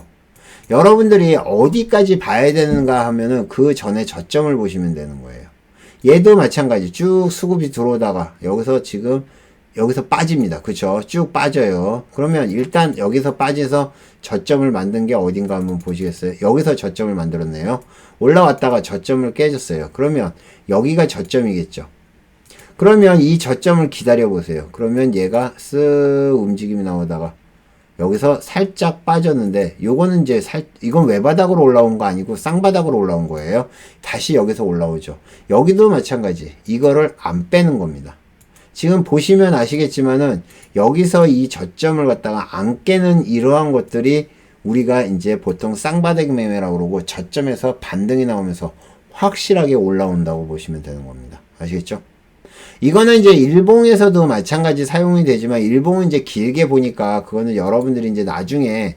여러분들이 어디까지 봐야 되는가 하면은 그 전에 저점을 보시면 되는 거예요. 얘도 마찬가지. 쭉 수급이 들어오다가 여기서 빠집니다. 그쵸? 쭉 빠져요. 그러면 일단 여기서 빠져서 저점을 만든 게 어딘가 한번 보시겠어요? 여기서 저점을 만들었네요. 올라왔다가 저점을 깨졌어요. 그러면 여기가 저점이겠죠. 그러면 이 저점을 기다려 보세요. 그러면 얘가 쓱 움직임이 나오다가 여기서 살짝 빠졌는데 요거는 이제 이건 외바닥으로 올라온 거 아니고 쌍바닥으로 올라온 거예요. 다시 여기서 올라오죠. 여기도 마찬가지. 이거를 안 빼는 겁니다. 지금 보시면 아시겠지만은 여기서 이 저점을 갖다가 안 깨는 이러한 것들이 우리가 이제 보통 쌍바닥 매매라고 그러고 저점에서 반등이 나오면서 확실하게 올라온다고 보시면 되는 겁니다. 아시겠죠? 이거는 이제 일봉에서도 마찬가지 사용이 되지만 일봉은 이제 길게 보니까 그거는 여러분들이 이제 나중에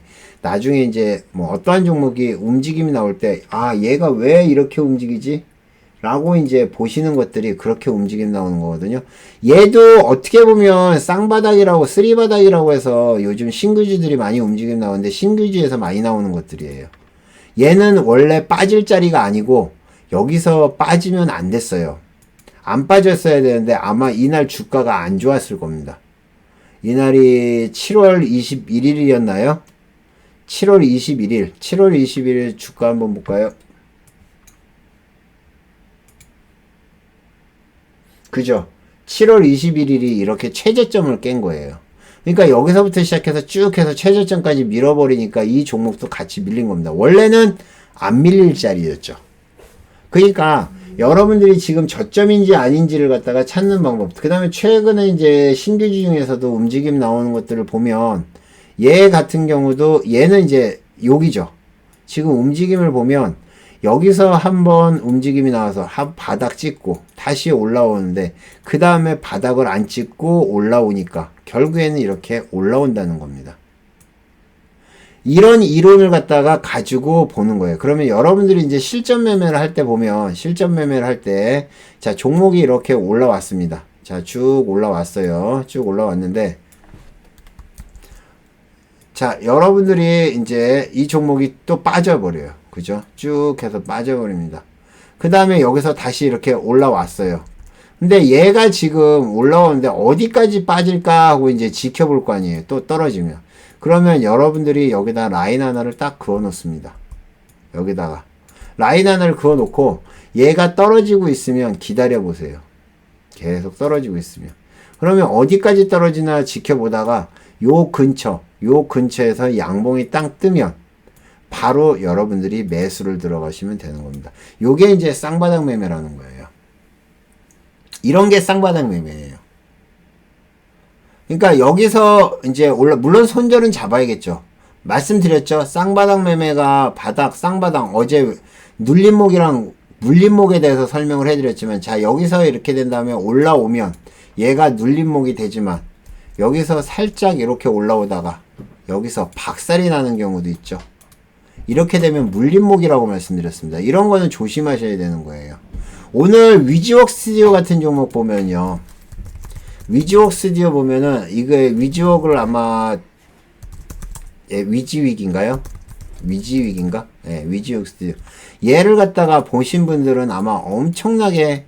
이제 뭐 어떠한 종목이 움직임이 나올 때 얘가 왜 이렇게 움직이지? 라고 이제 보시는 것들이 그렇게 움직임 나오는 거거든요. 얘도 어떻게 보면 쌍바닥이라고 쓰리바닥이라고 해서 요즘 신규주들이 많이 움직임 나오는데 신규주에서 많이 나오는 것들이에요. 얘는 원래 빠질 자리가 아니고 여기서 빠지면 안 됐어요. 안 빠졌어야 되는데 아마 이날 주가가 안 좋았을 겁니다. 이날이 7월 21일이었나요? 7월 21일 주가 한번 볼까요? 그죠? 7월 21일이 이렇게 최저점을 깬 거예요. 그러니까 여기서부터 시작해서 쭉 해서 최저점까지 밀어버리니까 이 종목도 같이 밀린 겁니다. 원래는 안 밀릴 자리였죠. 그러니까 여러분들이 지금 저점인지 아닌지를 갖다가 찾는 방법. 그 다음에 최근에 이제 신규주 중에서도 움직임 나오는 것들을 보면 얘 같은 경우도 얘는 이제 여기죠. 지금 움직임을 보면 여기서 한번 움직임이 나와서 바닥 찍고 다시 올라오는데 그 다음에 바닥을 안 찍고 올라오니까 결국에는 이렇게 올라온다는 겁니다. 이런 이론을 갖다가 가지고 보는 거예요. 그러면 여러분들이 이제 실전 매매를 할 때 보면 실전 매매를 할 때 자 종목이 이렇게 올라왔습니다. 자 쭉 올라왔어요. 쭉 올라왔는데 자 여러분들이 이제 이 종목이 또 빠져버려요. 그죠? 쭉 해서 빠져버립니다. 그 다음에 여기서 다시 이렇게 올라왔어요. 근데 얘가 지금 올라오는데 어디까지 빠질까 하고 이제 지켜볼 거 아니에요. 또 떨어지면. 그러면 여러분들이 여기다 라인 하나를 딱 그어 놓습니다. 여기다가. 라인 하나를 그어 놓고 얘가 떨어지고 있으면 기다려 보세요. 계속 떨어지고 있으면. 그러면 어디까지 떨어지나 지켜보다가 요 근처에서 양봉이 땅 뜨면 바로 여러분들이 매수를 들어가시면 되는 겁니다. 요게 이제 쌍바닥 매매라는 거예요. 이런 게 쌍바닥 매매예요. 그러니까 여기서 이제 물론 손절은 잡아야겠죠. 말씀드렸죠. 쌍바닥 매매가 쌍바닥 어제 눌림목이랑 눌림목에 대해서 설명을 해드렸지만, 자, 여기서 이렇게 된 다음에 올라오면 얘가 눌림목이 되지만, 여기서 살짝 이렇게 올라오다가 여기서 박살이 나는 경우도 있죠. 이렇게 되면 물림목이라고 말씀드렸습니다. 이런 거는 조심하셔야 되는 거예요. 오늘 위즈웍 스튜디오 같은 종목 보면요. 위즈웍 스튜디오 보면은 이거 위즈웍을 아마 위지윅인가요? 위지윅인가? 예, 위즈웍 스튜디오. 얘를 갖다가 보신 분들은 아마 엄청나게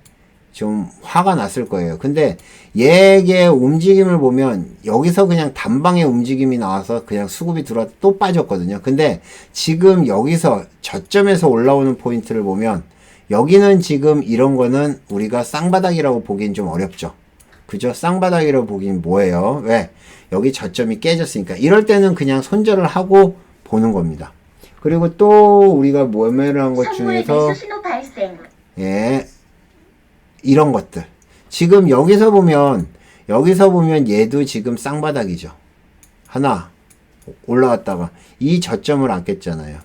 좀 화가 났을 거예요. 근데 얘의 움직임을 보면 여기서 그냥 단방의 움직임이 나와서 그냥 수급이 들어와 또 빠졌거든요. 근데 지금 여기서 저점에서 올라오는 포인트를 보면 여기는 지금 이런 거는 우리가 쌍바닥이라고 보기엔 좀 어렵죠. 그죠? 쌍바닥이라고 보기엔 뭐예요? 왜? 여기 저점이 깨졌으니까. 이럴 때는 그냥 손절을 하고 보는 겁니다. 그리고 또 우리가 매매를 한 것 중에서 예, 이런 것들. 지금 여기서 보면 얘도 지금 쌍바닥이죠. 하나 올라왔다가 이 저점을 안 깼잖아요.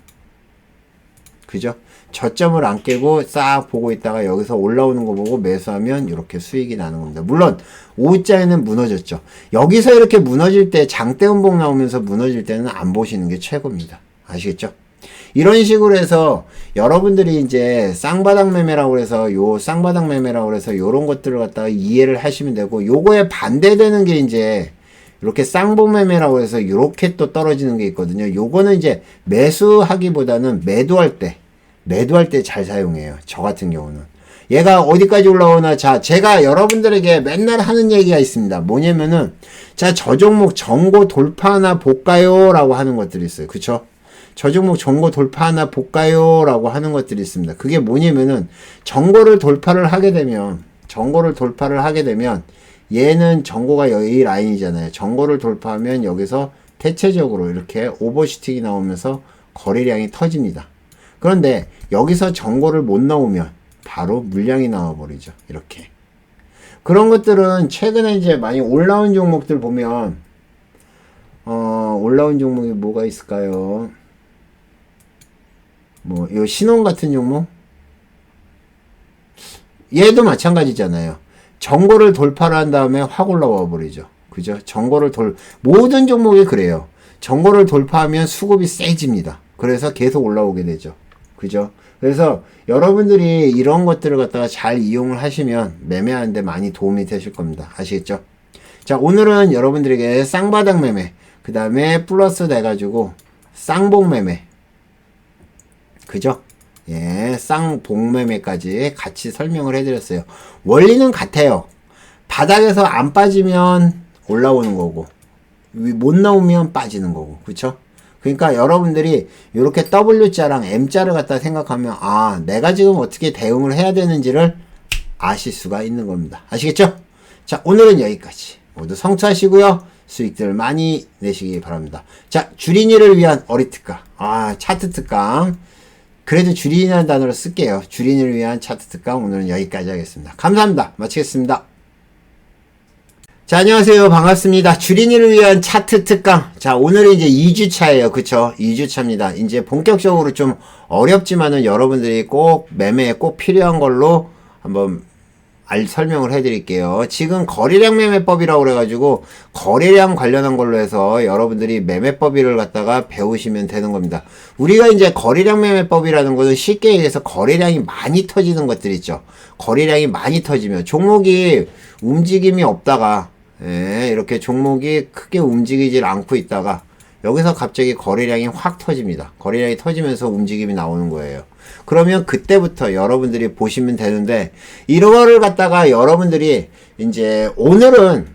그죠? 저점을 안 깨고 싹 보고 있다가 여기서 올라오는 거 보고 매수하면 이렇게 수익이 나는 겁니다. 물론 O자에는 무너졌죠. 여기서 이렇게 무너질 때 장대음봉 나오면서 무너질 때는 안 보시는 게 최고입니다. 아시겠죠? 이런 식으로 해서 여러분들이 이제 쌍바닥 매매라고 해서 쌍바닥 매매라고 해서 요런 것들을 갖다가 이해를 하시면 되고, 요거에 반대되는 게 이제 이렇게 쌍봉 매매라고 해서 이렇게 또 떨어지는 게 있거든요. 요거는 이제 매수하기보다는 매도할 때 잘 사용해요. 저 같은 경우는. 얘가 어디까지 올라오나, 자, 제가 여러분들에게 맨날 하는 얘기가 있습니다. 뭐냐면은, 자, 저 종목 전고 돌파하나 볼까요? 라고 하는 것들이 있어요. 그쵸? 저 종목 전고 돌파하나 볼까요? 라고 하는 것들이 있습니다. 그게 뭐냐면은, 전고를 돌파를 하게 되면, 얘는 전고가 여기 라인이잖아요. 전고를 돌파하면 여기서 대체적으로 이렇게 오버슈팅이 나오면서 거래량이 터집니다. 그런데 여기서 전고를 못 넣으면 바로 물량이 나와버리죠. 이렇게. 그런 것들은 최근에 이제 많이 올라온 종목들 보면, 올라온 종목이 뭐가 있을까요? 요 신혼 같은 종목? 얘도 마찬가지잖아요. 전고를 돌파를 한 다음에 확 올라와 버리죠. 그죠? 모든 종목이 그래요. 전고를 돌파하면 수급이 세집니다. 그래서 계속 올라오게 되죠. 그죠? 그래서 여러분들이 이런 것들을 갖다가 잘 이용을 하시면 매매하는데 많이 도움이 되실 겁니다. 아시겠죠? 자, 오늘은 여러분들에게 쌍바닥 매매, 그 다음에 플러스 돼가지고 쌍봉 매매, 그죠? 예, 쌍봉 매매까지 같이 설명을 해드렸어요. 원리는 같아요. 바닥에서 안 빠지면 올라오는 거고, 못 나오면 빠지는 거고, 그쵸? 그러니까 여러분들이 이렇게 W자랑 M자를 갖다 생각하면, 아, 내가 지금 어떻게 대응을 해야 되는지를 아실 수가 있는 겁니다. 아시겠죠? 자, 오늘은 여기까지. 모두 성투하시고요. 수익들 많이 내시기 바랍니다. 자, 주린이를 위한 어리특강. 차트 특강. 그래도 주린이라는 단어를 쓸게요. 주린이를 위한 차트 특강. 오늘은 여기까지 하겠습니다. 감사합니다. 마치겠습니다. 자, 안녕하세요. 반갑습니다. 주린이를 위한 차트 특강. 자, 오늘은 이제 2주차예요. 그쵸? 2주차입니다. 이제 본격적으로 좀 어렵지만은 여러분들이 꼭 매매에 꼭 필요한 걸로 한번 설명을 해드릴게요. 지금 거래량 매매법이라고 그래가지고 거래량 관련한 걸로 해서 여러분들이 매매법을 갖다가 배우시면 되는 겁니다. 우리가 이제 거래량 매매법이라는 것은 쉽게 얘기해서 거래량이 많이 터지는 것들 있죠. 거래량이 많이 터지면 종목이 움직임이 없다가, 예, 이렇게 종목이 크게 움직이질 않고 있다가 여기서 갑자기 거래량이 확 터집니다. 거래량이 터지면서 움직임이 나오는 거예요. 그러면 그때부터 여러분들이 보시면 되는데, 이런 거를 갖다가 여러분들이 이제 오늘은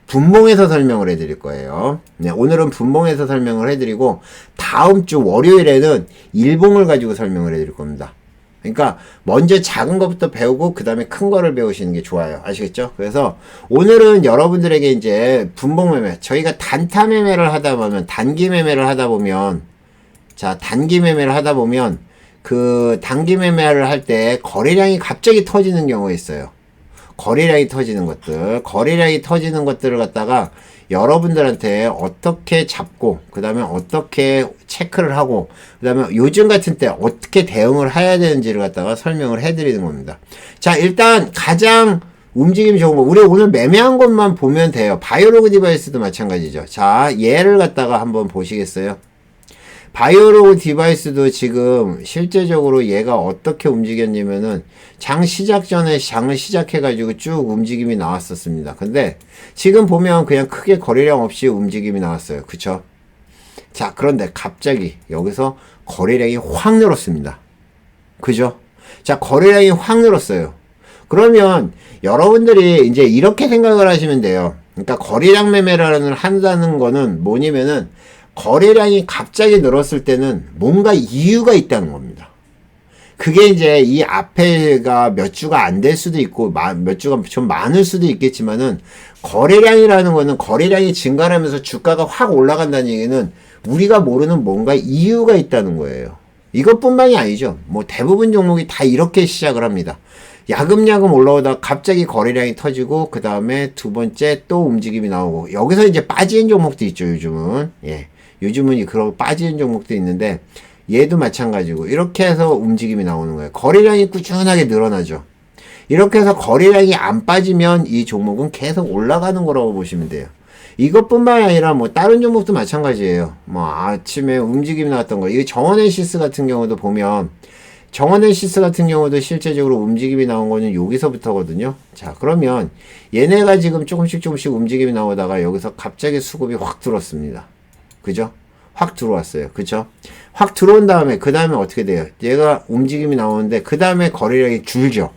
분봉에서 설명을 해드릴 거예요. 네, 오늘은 분봉에서 설명을 해드리고 다음 주 월요일에는 일봉을 가지고 설명을 해드릴 겁니다. 그러니까 먼저 작은 것부터 배우고 그 다음에 큰 거를 배우시는 게 좋아요. 아시겠죠? 그래서 오늘은 여러분들에게 이제 분봉 매매, 저희가 단타 매매를 하다 보면, 단기 매매를 하다 보면, 자, 단기 매매를 하다 보면 그 단기 매매를 할 때 거래량이 갑자기 터지는 경우가 있어요. 거래량이 터지는 것들을 갖다가 여러분들한테 어떻게 잡고 그 다음에 어떻게 체크를 하고 그 다음에 요즘 같은 때 어떻게 대응을 해야 되는지를 갖다가 설명을 해드리는 겁니다. 자, 일단 가장 움직임 좋은 거, 우리 오늘 매매한 것만 보면 돼요. 바이오로그 디바이스도 마찬가지죠. 자, 얘를 갖다가 한번 보시겠어요? 바이오로그 디바이스도 지금 실제적으로 얘가 어떻게 움직였냐면은 장 시작 전에 장을 시작해가지고 쭉 움직임이 나왔었습니다. 근데 지금 보면 그냥 크게 거래량 없이 움직임이 나왔어요. 그쵸? 자, 그런데 갑자기 여기서 거래량이 확 늘었습니다. 그죠? 자, 거래량이 확 늘었어요. 그러면 여러분들이 이제 이렇게 생각을 하시면 돼요. 그러니까 거래량 매매를 한다는 거는 뭐냐면은 거래량이 갑자기 늘었을 때는 뭔가 이유가 있다는 겁니다. 그게 이제 이 앞에가 몇 주가 안 될 수도 있고 몇 주가 좀 많을 수도 있겠지만은 거래량이라는 거는 거래량이 증가하면서 주가가 확 올라간다는 얘기는 우리가 모르는 뭔가 이유가 있다는 거예요. 이것뿐만이 아니죠. 뭐 대부분 종목이 다 이렇게 시작을 합니다. 야금야금 올라오다가 갑자기 거래량이 터지고 그 다음에 두 번째 또 움직임이 나오고 여기서 이제 빠지는 종목도 있죠. 요즘은 요즘은 그런 빠지는 종목도 있는데 얘도 마찬가지고 이렇게 해서 움직임이 나오는 거예요. 거래량이 꾸준하게 늘어나죠. 이렇게 해서 거래량이 안 빠지면 이 종목은 계속 올라가는 거라고 보시면 돼요. 이것뿐만 아니라 뭐 다른 종목도 마찬가지예요. 뭐 아침에 움직임이 나왔던 거, 이거 정원엔시스 같은 경우도 보면 정원엔시스 같은 경우도 실제적으로 움직임이 나온 거는 여기서부터거든요. 자, 그러면 얘네가 지금 조금씩 움직임이 나오다가 여기서 갑자기 수급이 확 들어왔습니다. 그죠? 확 들어왔어요. 그쵸? 확 들어온 다음에 그 다음에 어떻게 돼요? 얘가 움직임이 나오는데 그 다음에 거래량이 줄죠.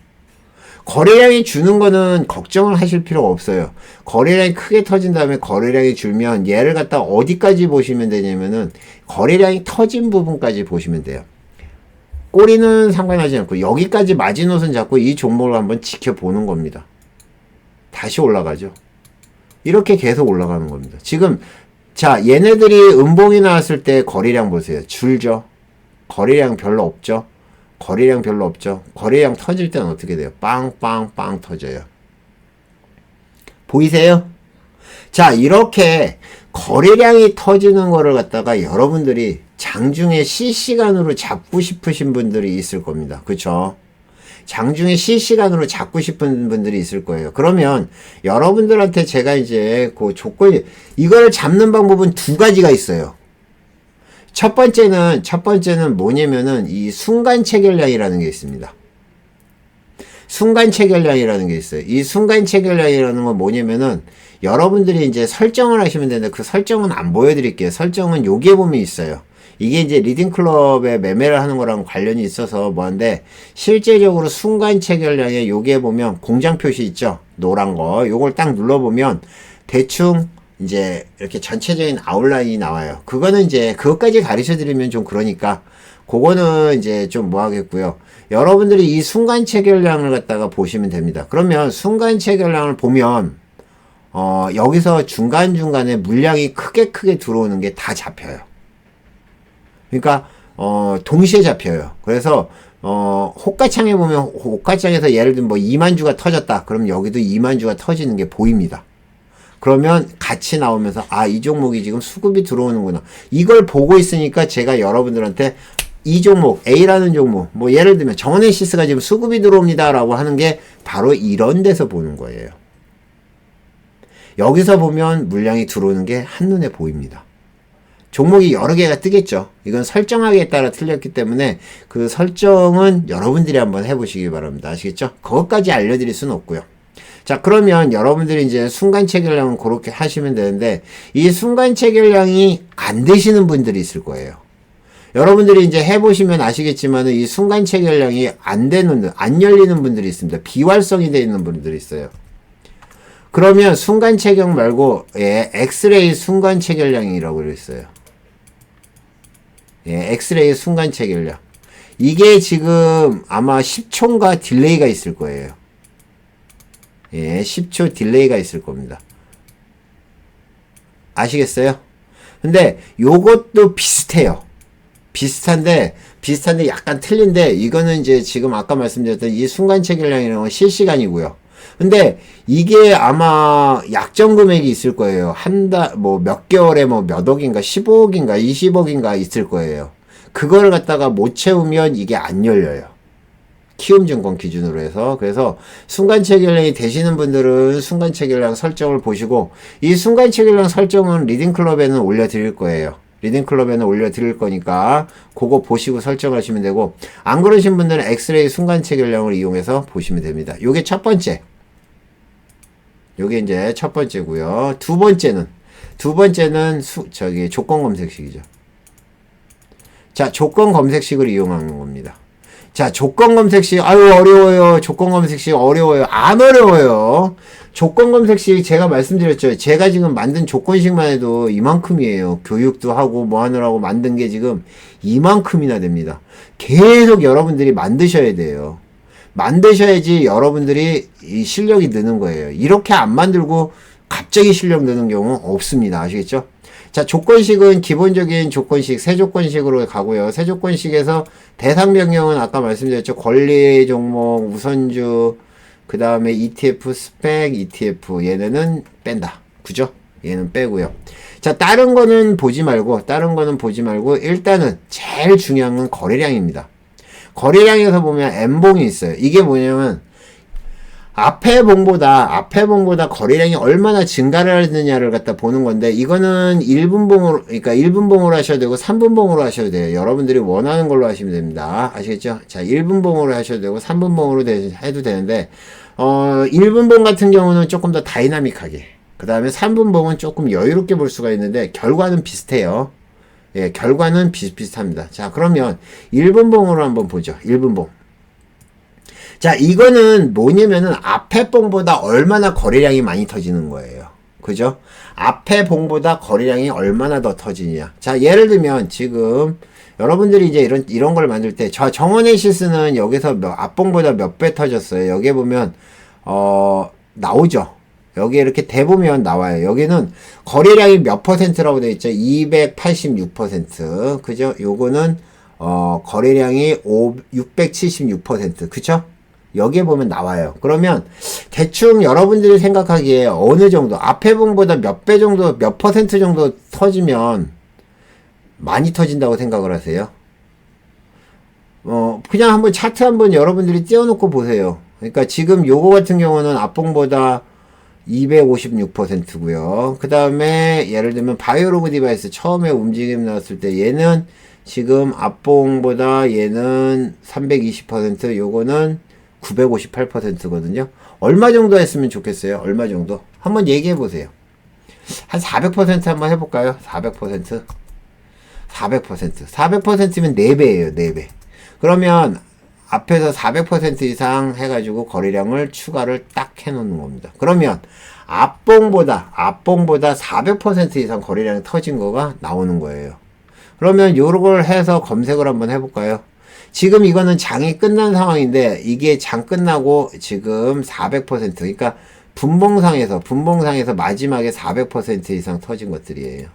거래량이 주는 거는 걱정을 하실 필요가 없어요. 거래량이 크게 터진 다음에 거래량이 줄면 얘를 갖다 어디까지 보시면 되냐면은 거래량이 터진 부분까지 보시면 돼요. 꼬리는 상관하지 않고 여기까지 마지노선 잡고 이 종목을 한번 지켜보는 겁니다. 다시 올라가죠. 이렇게 계속 올라가는 겁니다. 지금 자, 얘네들이 음봉이 나왔을 때 거래량 보세요. 줄죠. 거래량 별로 없죠. 거래량 별로 없죠. 거래량 터질 때는 어떻게 돼요? 빵빵빵 터져요. 보이세요? 자, 이렇게 거래량이 터지는 거를 갖다가 여러분들이 장중에 실시간으로 잡고 싶으신 분들이 있을 겁니다. 그쵸? 장중에 실시간으로 잡고 싶은 분들이 있을 거예요. 그러면 여러분들한테 제가 이제 그 조건이, 이걸 잡는 방법은 두 가지가 있어요. 첫 번째는 뭐냐면은 이 순간 체결량이라는 게 있습니다. 순간 체결량이라는 게 있어요. 이 순간 체결량이라는 건 뭐냐면은 여러분들이 이제 설정을 하시면 되는데 그 설정은 안 보여드릴게요. 설정은 여기에 보면 있어요. 이게 이제 리딩클럽에 매매를 하는 거랑 관련이 있어서 뭐한데, 실제적으로 순간 체결량에 여기에 보면 공장 표시 있죠? 노란 거. 요걸 딱 눌러보면 대충 이제 이렇게 전체적인 아웃라인이 나와요. 그거는 이제 그것까지 가르쳐 드리면 좀 그러니까 그거는 이제 좀 뭐 하겠고요. 여러분들이 이 순간 체결량을 갖다가 보시면 됩니다. 그러면 순간 체결량을 보면 여기서 중간중간에 물량이 크게 들어오는 게 다 잡혀요. 그러니까 동시에 잡혀요. 그래서 호가창에 보면 호가창에서 예를 들면 뭐 2만 주가 터졌다. 그럼 여기도 2만 주가 터지는 게 보입니다. 그러면 같이 나오면서 이 종목이 지금 수급이 들어오는구나. 이걸 보고 있으니까 제가 여러분들한테 이 종목, A라는 종목, 뭐 예를 들면 정원엔시스가 지금 수급이 들어옵니다 라고 하는 게 바로 이런 데서 보는 거예요. 여기서 보면 물량이 들어오는 게 한눈에 보입니다. 종목이 여러 개가 뜨겠죠. 이건 설정하기에 따라 틀렸기 때문에 그 설정은 여러분들이 한번 해보시기 바랍니다. 아시겠죠? 그것까지 알려드릴 수는 없고요. 자, 그러면 여러분들이 이제 순간 체결량은 그렇게 하시면 되는데, 이 순간 체결량이 안 되시는 분들이 있을 거예요. 여러분들이 이제 해보시면 아시겠지만은 이 순간 체결량이 안 열리는 분들이 있습니다. 비활성이 되어 있는 분들이 있어요. 그러면 순간 체결 말고, 엑스레이 순간 체결량이라고 있어요. 엑스레이 순간 체결량. 이게 지금 아마 10초인가 딜레이가 있을 거예요. 10초 딜레이가 있을 겁니다. 아시겠어요? 근데 요것도 비슷해요. 비슷한데 약간 틀린데, 이거는 이제 지금 아까 말씀드렸던 이 순간 체결량이라는 건 실시간이고요. 근데 이게 아마 약정 금액이 있을 거예요. 뭐 몇 개월에 뭐 몇 억인가, 15억인가, 20억인가 있을 거예요. 그걸 갖다가 못 채우면 이게 안 열려요. 키움증권 기준으로 해서. 그래서 순간체결량이 되시는 분들은 순간체결량 설정을 보시고, 이 순간체결량 설정은 리딩클럽에는 올려드릴 거예요. 리딩클럽에는 올려드릴 거니까 그거 보시고 설정하시면 되고, 안 그러신 분들은 엑스레이 순간체결량을 이용해서 보시면 됩니다. 요게 첫 번째. 요게 이제 첫 번째고요. 두 번째는 조건 검색식이죠. 자, 조건 검색식을 이용하는 겁니다. 자, 조건 검색식, 어려워요. 조건 검색식 어려워요. 안 어려워요. 조건 검색식 제가 말씀드렸죠. 제가 지금 만든 조건식만 해도 이만큼이에요. 교육도 하고 뭐 하느라고 만든 게 지금 이만큼이나 됩니다. 계속 여러분들이 만드셔야 돼요. 만드셔야지 여러분들이 이 실력이 느는 거예요. 이렇게 안 만들고 갑자기 실력 느는 경우 없습니다. 아시겠죠? 자, 조건식은 기본적인 조건식, 세 조건식으로 가고요. 세 조건식에서 대상 변경은 아까 말씀드렸죠. 권리 종목, 우선주, 그 다음에 ETF 스펙, ETF 얘네는 뺀다. 그죠? 얘는 빼고요. 자, 다른 거는 보지 말고 일단은 제일 중요한 건 거래량입니다. 거래량에서 보면 M봉이 있어요. 이게 뭐냐면 앞에 봉보다 거래량이 얼마나 증가를 했느냐를 갖다 보는 건데, 이거는 1분봉으로, 그러니까 1분봉으로 하셔도 되고 3분봉으로 하셔도 돼요. 여러분들이 원하는 걸로 하시면 됩니다. 아시겠죠? 자, 1분봉으로 하셔도 되고 3분봉으로 해도 되는데, 1분봉 같은 경우는 조금 더 다이나믹하게, 그 다음에 3분봉은 조금 여유롭게 볼 수가 있는데 결과는 비슷해요. 예, 결과는 비슷합니다. 자, 그러면 1분봉으로 한번 보죠. 1분봉. 자, 이거는 뭐냐면은 앞에 봉보다 얼마나 거래량이 많이 터지는 거예요. 그죠? 앞에 봉보다 거래량이 얼마나 더 터지냐. 자, 예를 들면 지금 여러분들이 이제 이런 걸 만들 때, 저 정원에시스는 여기서 앞봉보다 몇 배 터졌어요. 여기에 보면 나오죠. 여기 이렇게 대보면 나와요. 여기는 거래량이 몇 퍼센트라고 되어 있죠? 286%. 그죠? 요거는 거래량이 676%. 그쵸? 여기에 보면 나와요. 그러면 대충 여러분들이 생각하기에 어느 정도, 앞에 봉보다 몇 배 정도, 몇 퍼센트 정도 터지면 많이 터진다고 생각을 하세요? 그냥 한번 차트 한번 여러분들이 띄워놓고 보세요. 그러니까 지금 요거 같은 경우는 앞봉보다 256%고요. 그 다음에 예를 들면 바이오로그 디바이스 처음에 움직임 나왔을 때 얘는 지금 앞봉보다 얘는 320%, 요거는 958%거든요. 얼마 정도 했으면 좋겠어요? 얼마 정도? 한번 얘기해 보세요. 한 400% 한번 해볼까요? 400%? 400%면 4배예요, 4배. 그러면 앞에서 400% 이상 해가지고 거래량을 추가를 딱 해놓는 겁니다. 그러면 앞봉보다 400% 이상 거래량이 터진 거가 나오는 거예요. 그러면 요걸 해서 검색을 한번 해볼까요? 지금 이거는 장이 끝난 상황인데, 이게 장 끝나고 지금 400%, 그러니까 분봉상에서 마지막에 400% 이상 터진 것들이에요.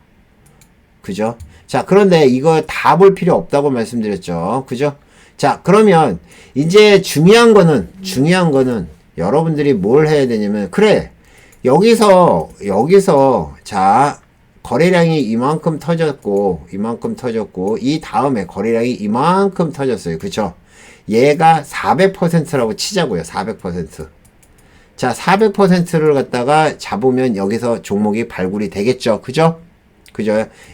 그죠? 자, 그런데 이거 다 볼 필요 없다고 말씀드렸죠. 그죠? 자, 그러면 이제 중요한 거는 여러분들이 뭘 해야 되냐면, 그래, 여기서 자, 거래량이 이만큼 터졌고 이 다음에 거래량이 이만큼 터졌어요. 그쵸? 얘가 400%라고 치자고요. 400%. 자, 400%를 갖다가 잡으면 여기서 종목이 발굴이 되겠죠. 그죠?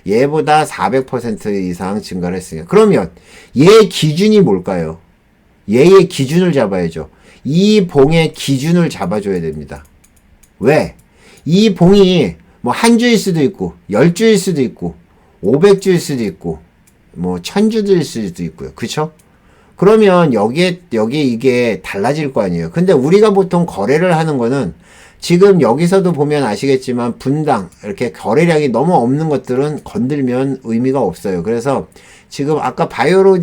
얘보다 400% 이상 증가를 했으니까. 그러면 얘 기준이 뭘까요? 얘의 기준을 잡아야죠. 이 봉의 기준을 잡아줘야 됩니다. 왜? 이 봉이 뭐 한 주일 수도 있고 10주일 수도 있고 500주일 수도 있고 뭐 1000주일 수도 있고요. 그쵸? 그러면 여기 이게 달라질 거 아니에요. 근데 우리가 보통 거래를 하는 거는 지금 여기서도 보면 아시겠지만 분당 이렇게 거래량이 너무 없는 것들은 건들면 의미가 없어요. 그래서 지금 아까 바이오로그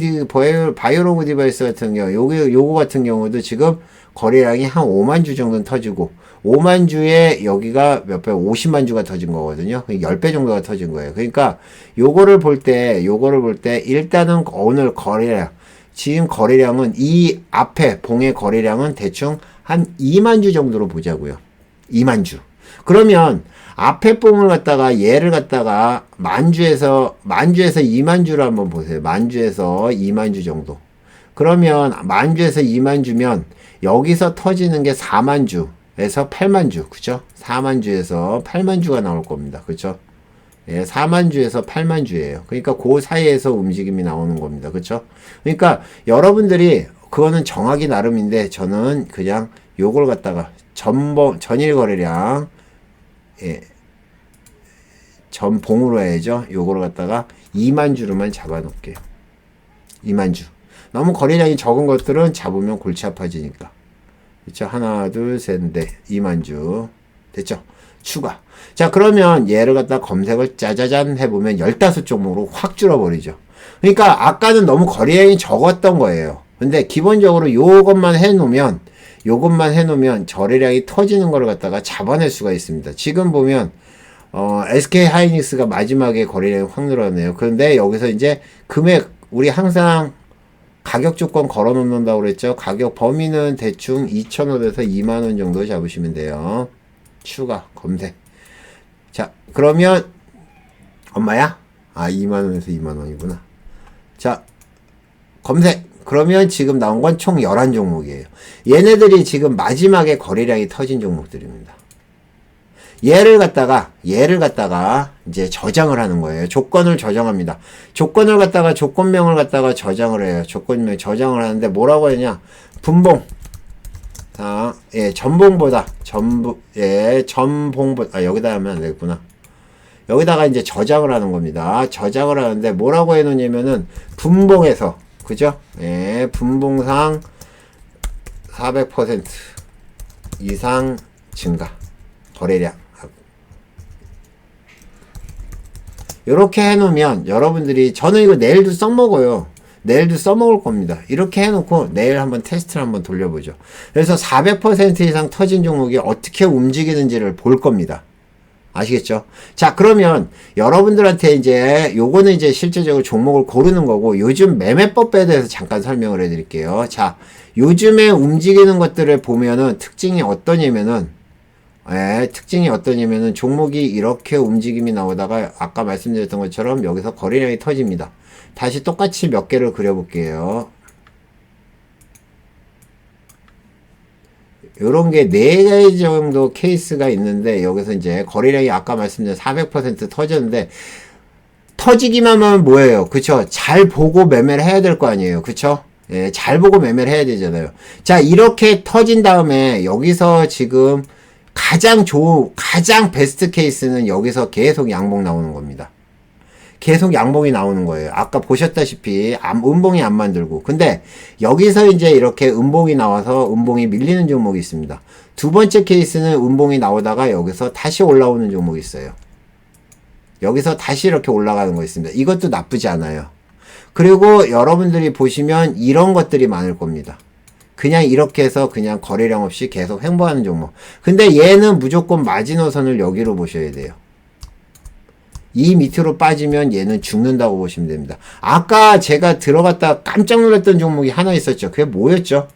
디바이스 같은 경우 요거 같은 경우도 지금 거래량이 한 5만 주 정도는 터지고 5만 주에 여기가 몇 배, 50만 주가 터진 거거든요. 10배 정도가 터진 거예요. 그러니까 요거를 볼 때 일단은 오늘 거래량, 지금 거래량은 이 앞에 봉의 거래량은 대충 한 2만 주 정도로 보자고요. 2만 주. 그러면 앞에 봉을 갖다가 얘를 갖다가 만주에서 2만 주를 한번 보세요. 만주에서 2만 주 정도. 그러면 만주에서 2만 주면 여기서 터지는 게 4만 주에서 8만 주. 그죠? 4만 주에서 8만 주가 나올 겁니다. 그죠? 예, 4만 주에서 8만 주예요. 그러니까 그 사이에서 움직임이 나오는 겁니다. 그렇죠? 그러니까 여러분들이 그거는 정하기 나름인데 저는 그냥 요걸 갖다가 전일 거래량 예, 전봉으로 해야죠. 요걸 갖다가 2만 주로만 잡아 놓을게요. 2만 주. 너무 거래량이 적은 것들은 잡으면 골치 아파지니까. 그렇죠? 하나, 둘, 셋, 넷. 2만 주. 됐죠? 추가. 자, 그러면 얘를 갖다 검색을 짜자잔 해보면 15종목으로 확 줄어버리죠. 그러니까 아까는 너무 거래량이 적었던 거예요. 근데 기본적으로 요것만 해놓으면 거래량이 터지는 걸 갖다가 잡아낼 수가 있습니다. 지금 보면 SK 하이닉스가 마지막에 거래량이 확 늘어나네요. 그런데 여기서 이제 금액 우리 항상 가격 조건 걸어 놓는다고 그랬죠. 가격 범위는 대충 2,500에서 2만원 정도 잡으시면 돼요. 추가 검색. 자, 그러면 엄마야? 2만원에서 2만원이구나. 자, 검색. 그러면 지금 나온 건 총 11종목이에요. 얘네들이 지금 마지막에 거래량이 터진 종목들입니다. 얘를 갖다가 이제 저장을 하는 거예요. 조건을 저장합니다. 조건을 갖다가 조건명을 갖다가 저장을 해요. 조건명 저장을 하는데 뭐라고 하냐? 분봉. 전봉보다 여기다 하면 안 되겠구나. 여기다가 이제 저장을 하는 겁니다. 저장을 하는데 뭐라고 해 놓냐면은 분봉에서 그죠? 예, 분봉상 400% 이상 증가 거래량 이렇게 해놓으면 여러분들이 저는 이거 내일도 써먹어요. 내일도 써먹을 겁니다. 이렇게 해놓고 내일 한번 테스트를 한번 돌려보죠. 그래서 400% 이상 터진 종목이 어떻게 움직이는지를 볼 겁니다. 아시겠죠? 자, 그러면 여러분들한테 이제 요거는 이제 실제적으로 종목을 고르는 거고 요즘 매매법에 대해서 잠깐 설명을 해드릴게요. 자, 요즘에 움직이는 것들을 보면은 특징이 어떠냐면은 종목이 이렇게 움직임이 나오다가 아까 말씀드렸던 것처럼 여기서 거래량이 터집니다. 다시 똑같이 몇 개를 그려볼게요. 요런 게 4가지 정도 케이스가 있는데 여기서 이제 거래량이 아까 말씀드린 400% 터졌는데 터지기만 하면 뭐예요? 그쵸? 잘 보고 매매를 해야 될 거 아니에요. 그쵸? 예, 잘 보고 매매를 해야 되잖아요. 자, 이렇게 터진 다음에 여기서 지금 가장 베스트 케이스는 여기서 계속 양봉 나오는 겁니다. 계속 양봉이 나오는 거예요. 아까 보셨다시피 음봉이 안 만들고. 근데 여기서 이제 이렇게 음봉이 나와서 음봉이 밀리는 종목이 있습니다. 두 번째 케이스는 음봉이 나오다가 여기서 다시 올라오는 종목이 있어요. 여기서 다시 이렇게 올라가는 거 있습니다. 이것도 나쁘지 않아요. 그리고 여러분들이 보시면 이런 것들이 많을 겁니다. 그냥 이렇게 해서 그냥 거래량 없이 계속 횡보하는 종목. 근데 얘는 무조건 마지노선을 여기로 보셔야 돼요. 이 밑으로 빠지면 얘는 죽는다고 보시면 됩니다. 아까 제가 들어갔다 깜짝 놀랐던 종목이 하나 있었죠. 그게 뭐였죠?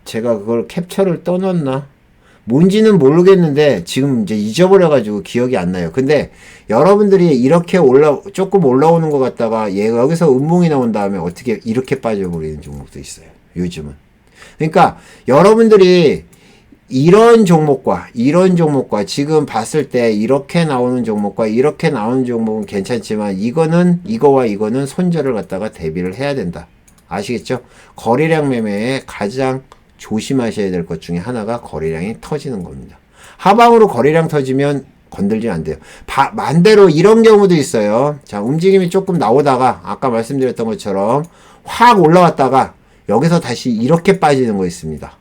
제가 그걸 캡처를 떠놨나? 뭔지는 모르겠는데 지금 이제 잊어버려가지고 기억이 안 나요. 근데 여러분들이 이렇게 조금 올라오는 것 같다가 얘가 여기서 음봉이 나온 다음에 어떻게 이렇게 빠져버리는 종목도 있어요. 요즘은. 그러니까 여러분들이 이런 종목과 지금 봤을 때 이렇게 나오는 종목과 이렇게 나오는 종목은 괜찮지만 이거와 이거는 손절을 갖다가 대비를 해야 된다. 아시겠죠? 거래량 매매에 가장 조심하셔야 될 것 중에 하나가 거래량이 터지는 겁니다. 하방으로 거래량 터지면 건들리면 안 돼요. 반대로 이런 경우도 있어요. 자, 움직임이 조금 나오다가 아까 말씀드렸던 것처럼 확 올라왔다가 여기서 다시 이렇게 빠지는 거 있습니다.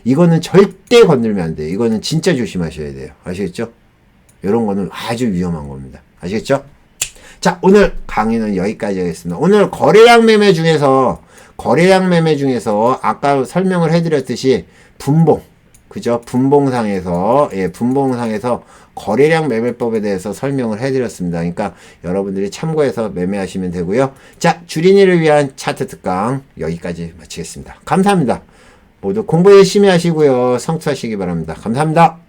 이거는 절대 건들면 안 돼요. 이거는 진짜 조심하셔야 돼요. 아시겠죠? 이런 거는 아주 위험한 겁니다. 아시겠죠? 자, 오늘 강의는 여기까지 하겠습니다. 오늘 거래량 매매 중에서 아까 설명을 해드렸듯이 분봉, 그죠? 분봉상에서, 예, 분봉상에서 거래량 매매법에 대해서 설명을 해드렸습니다. 그러니까 여러분들이 참고해서 매매하시면 되고요. 자, 주린이를 위한 차트 특강 여기까지 마치겠습니다. 감사합니다. 모두 공부 열심히 하시고요. 성투하시기 바랍니다. 감사합니다.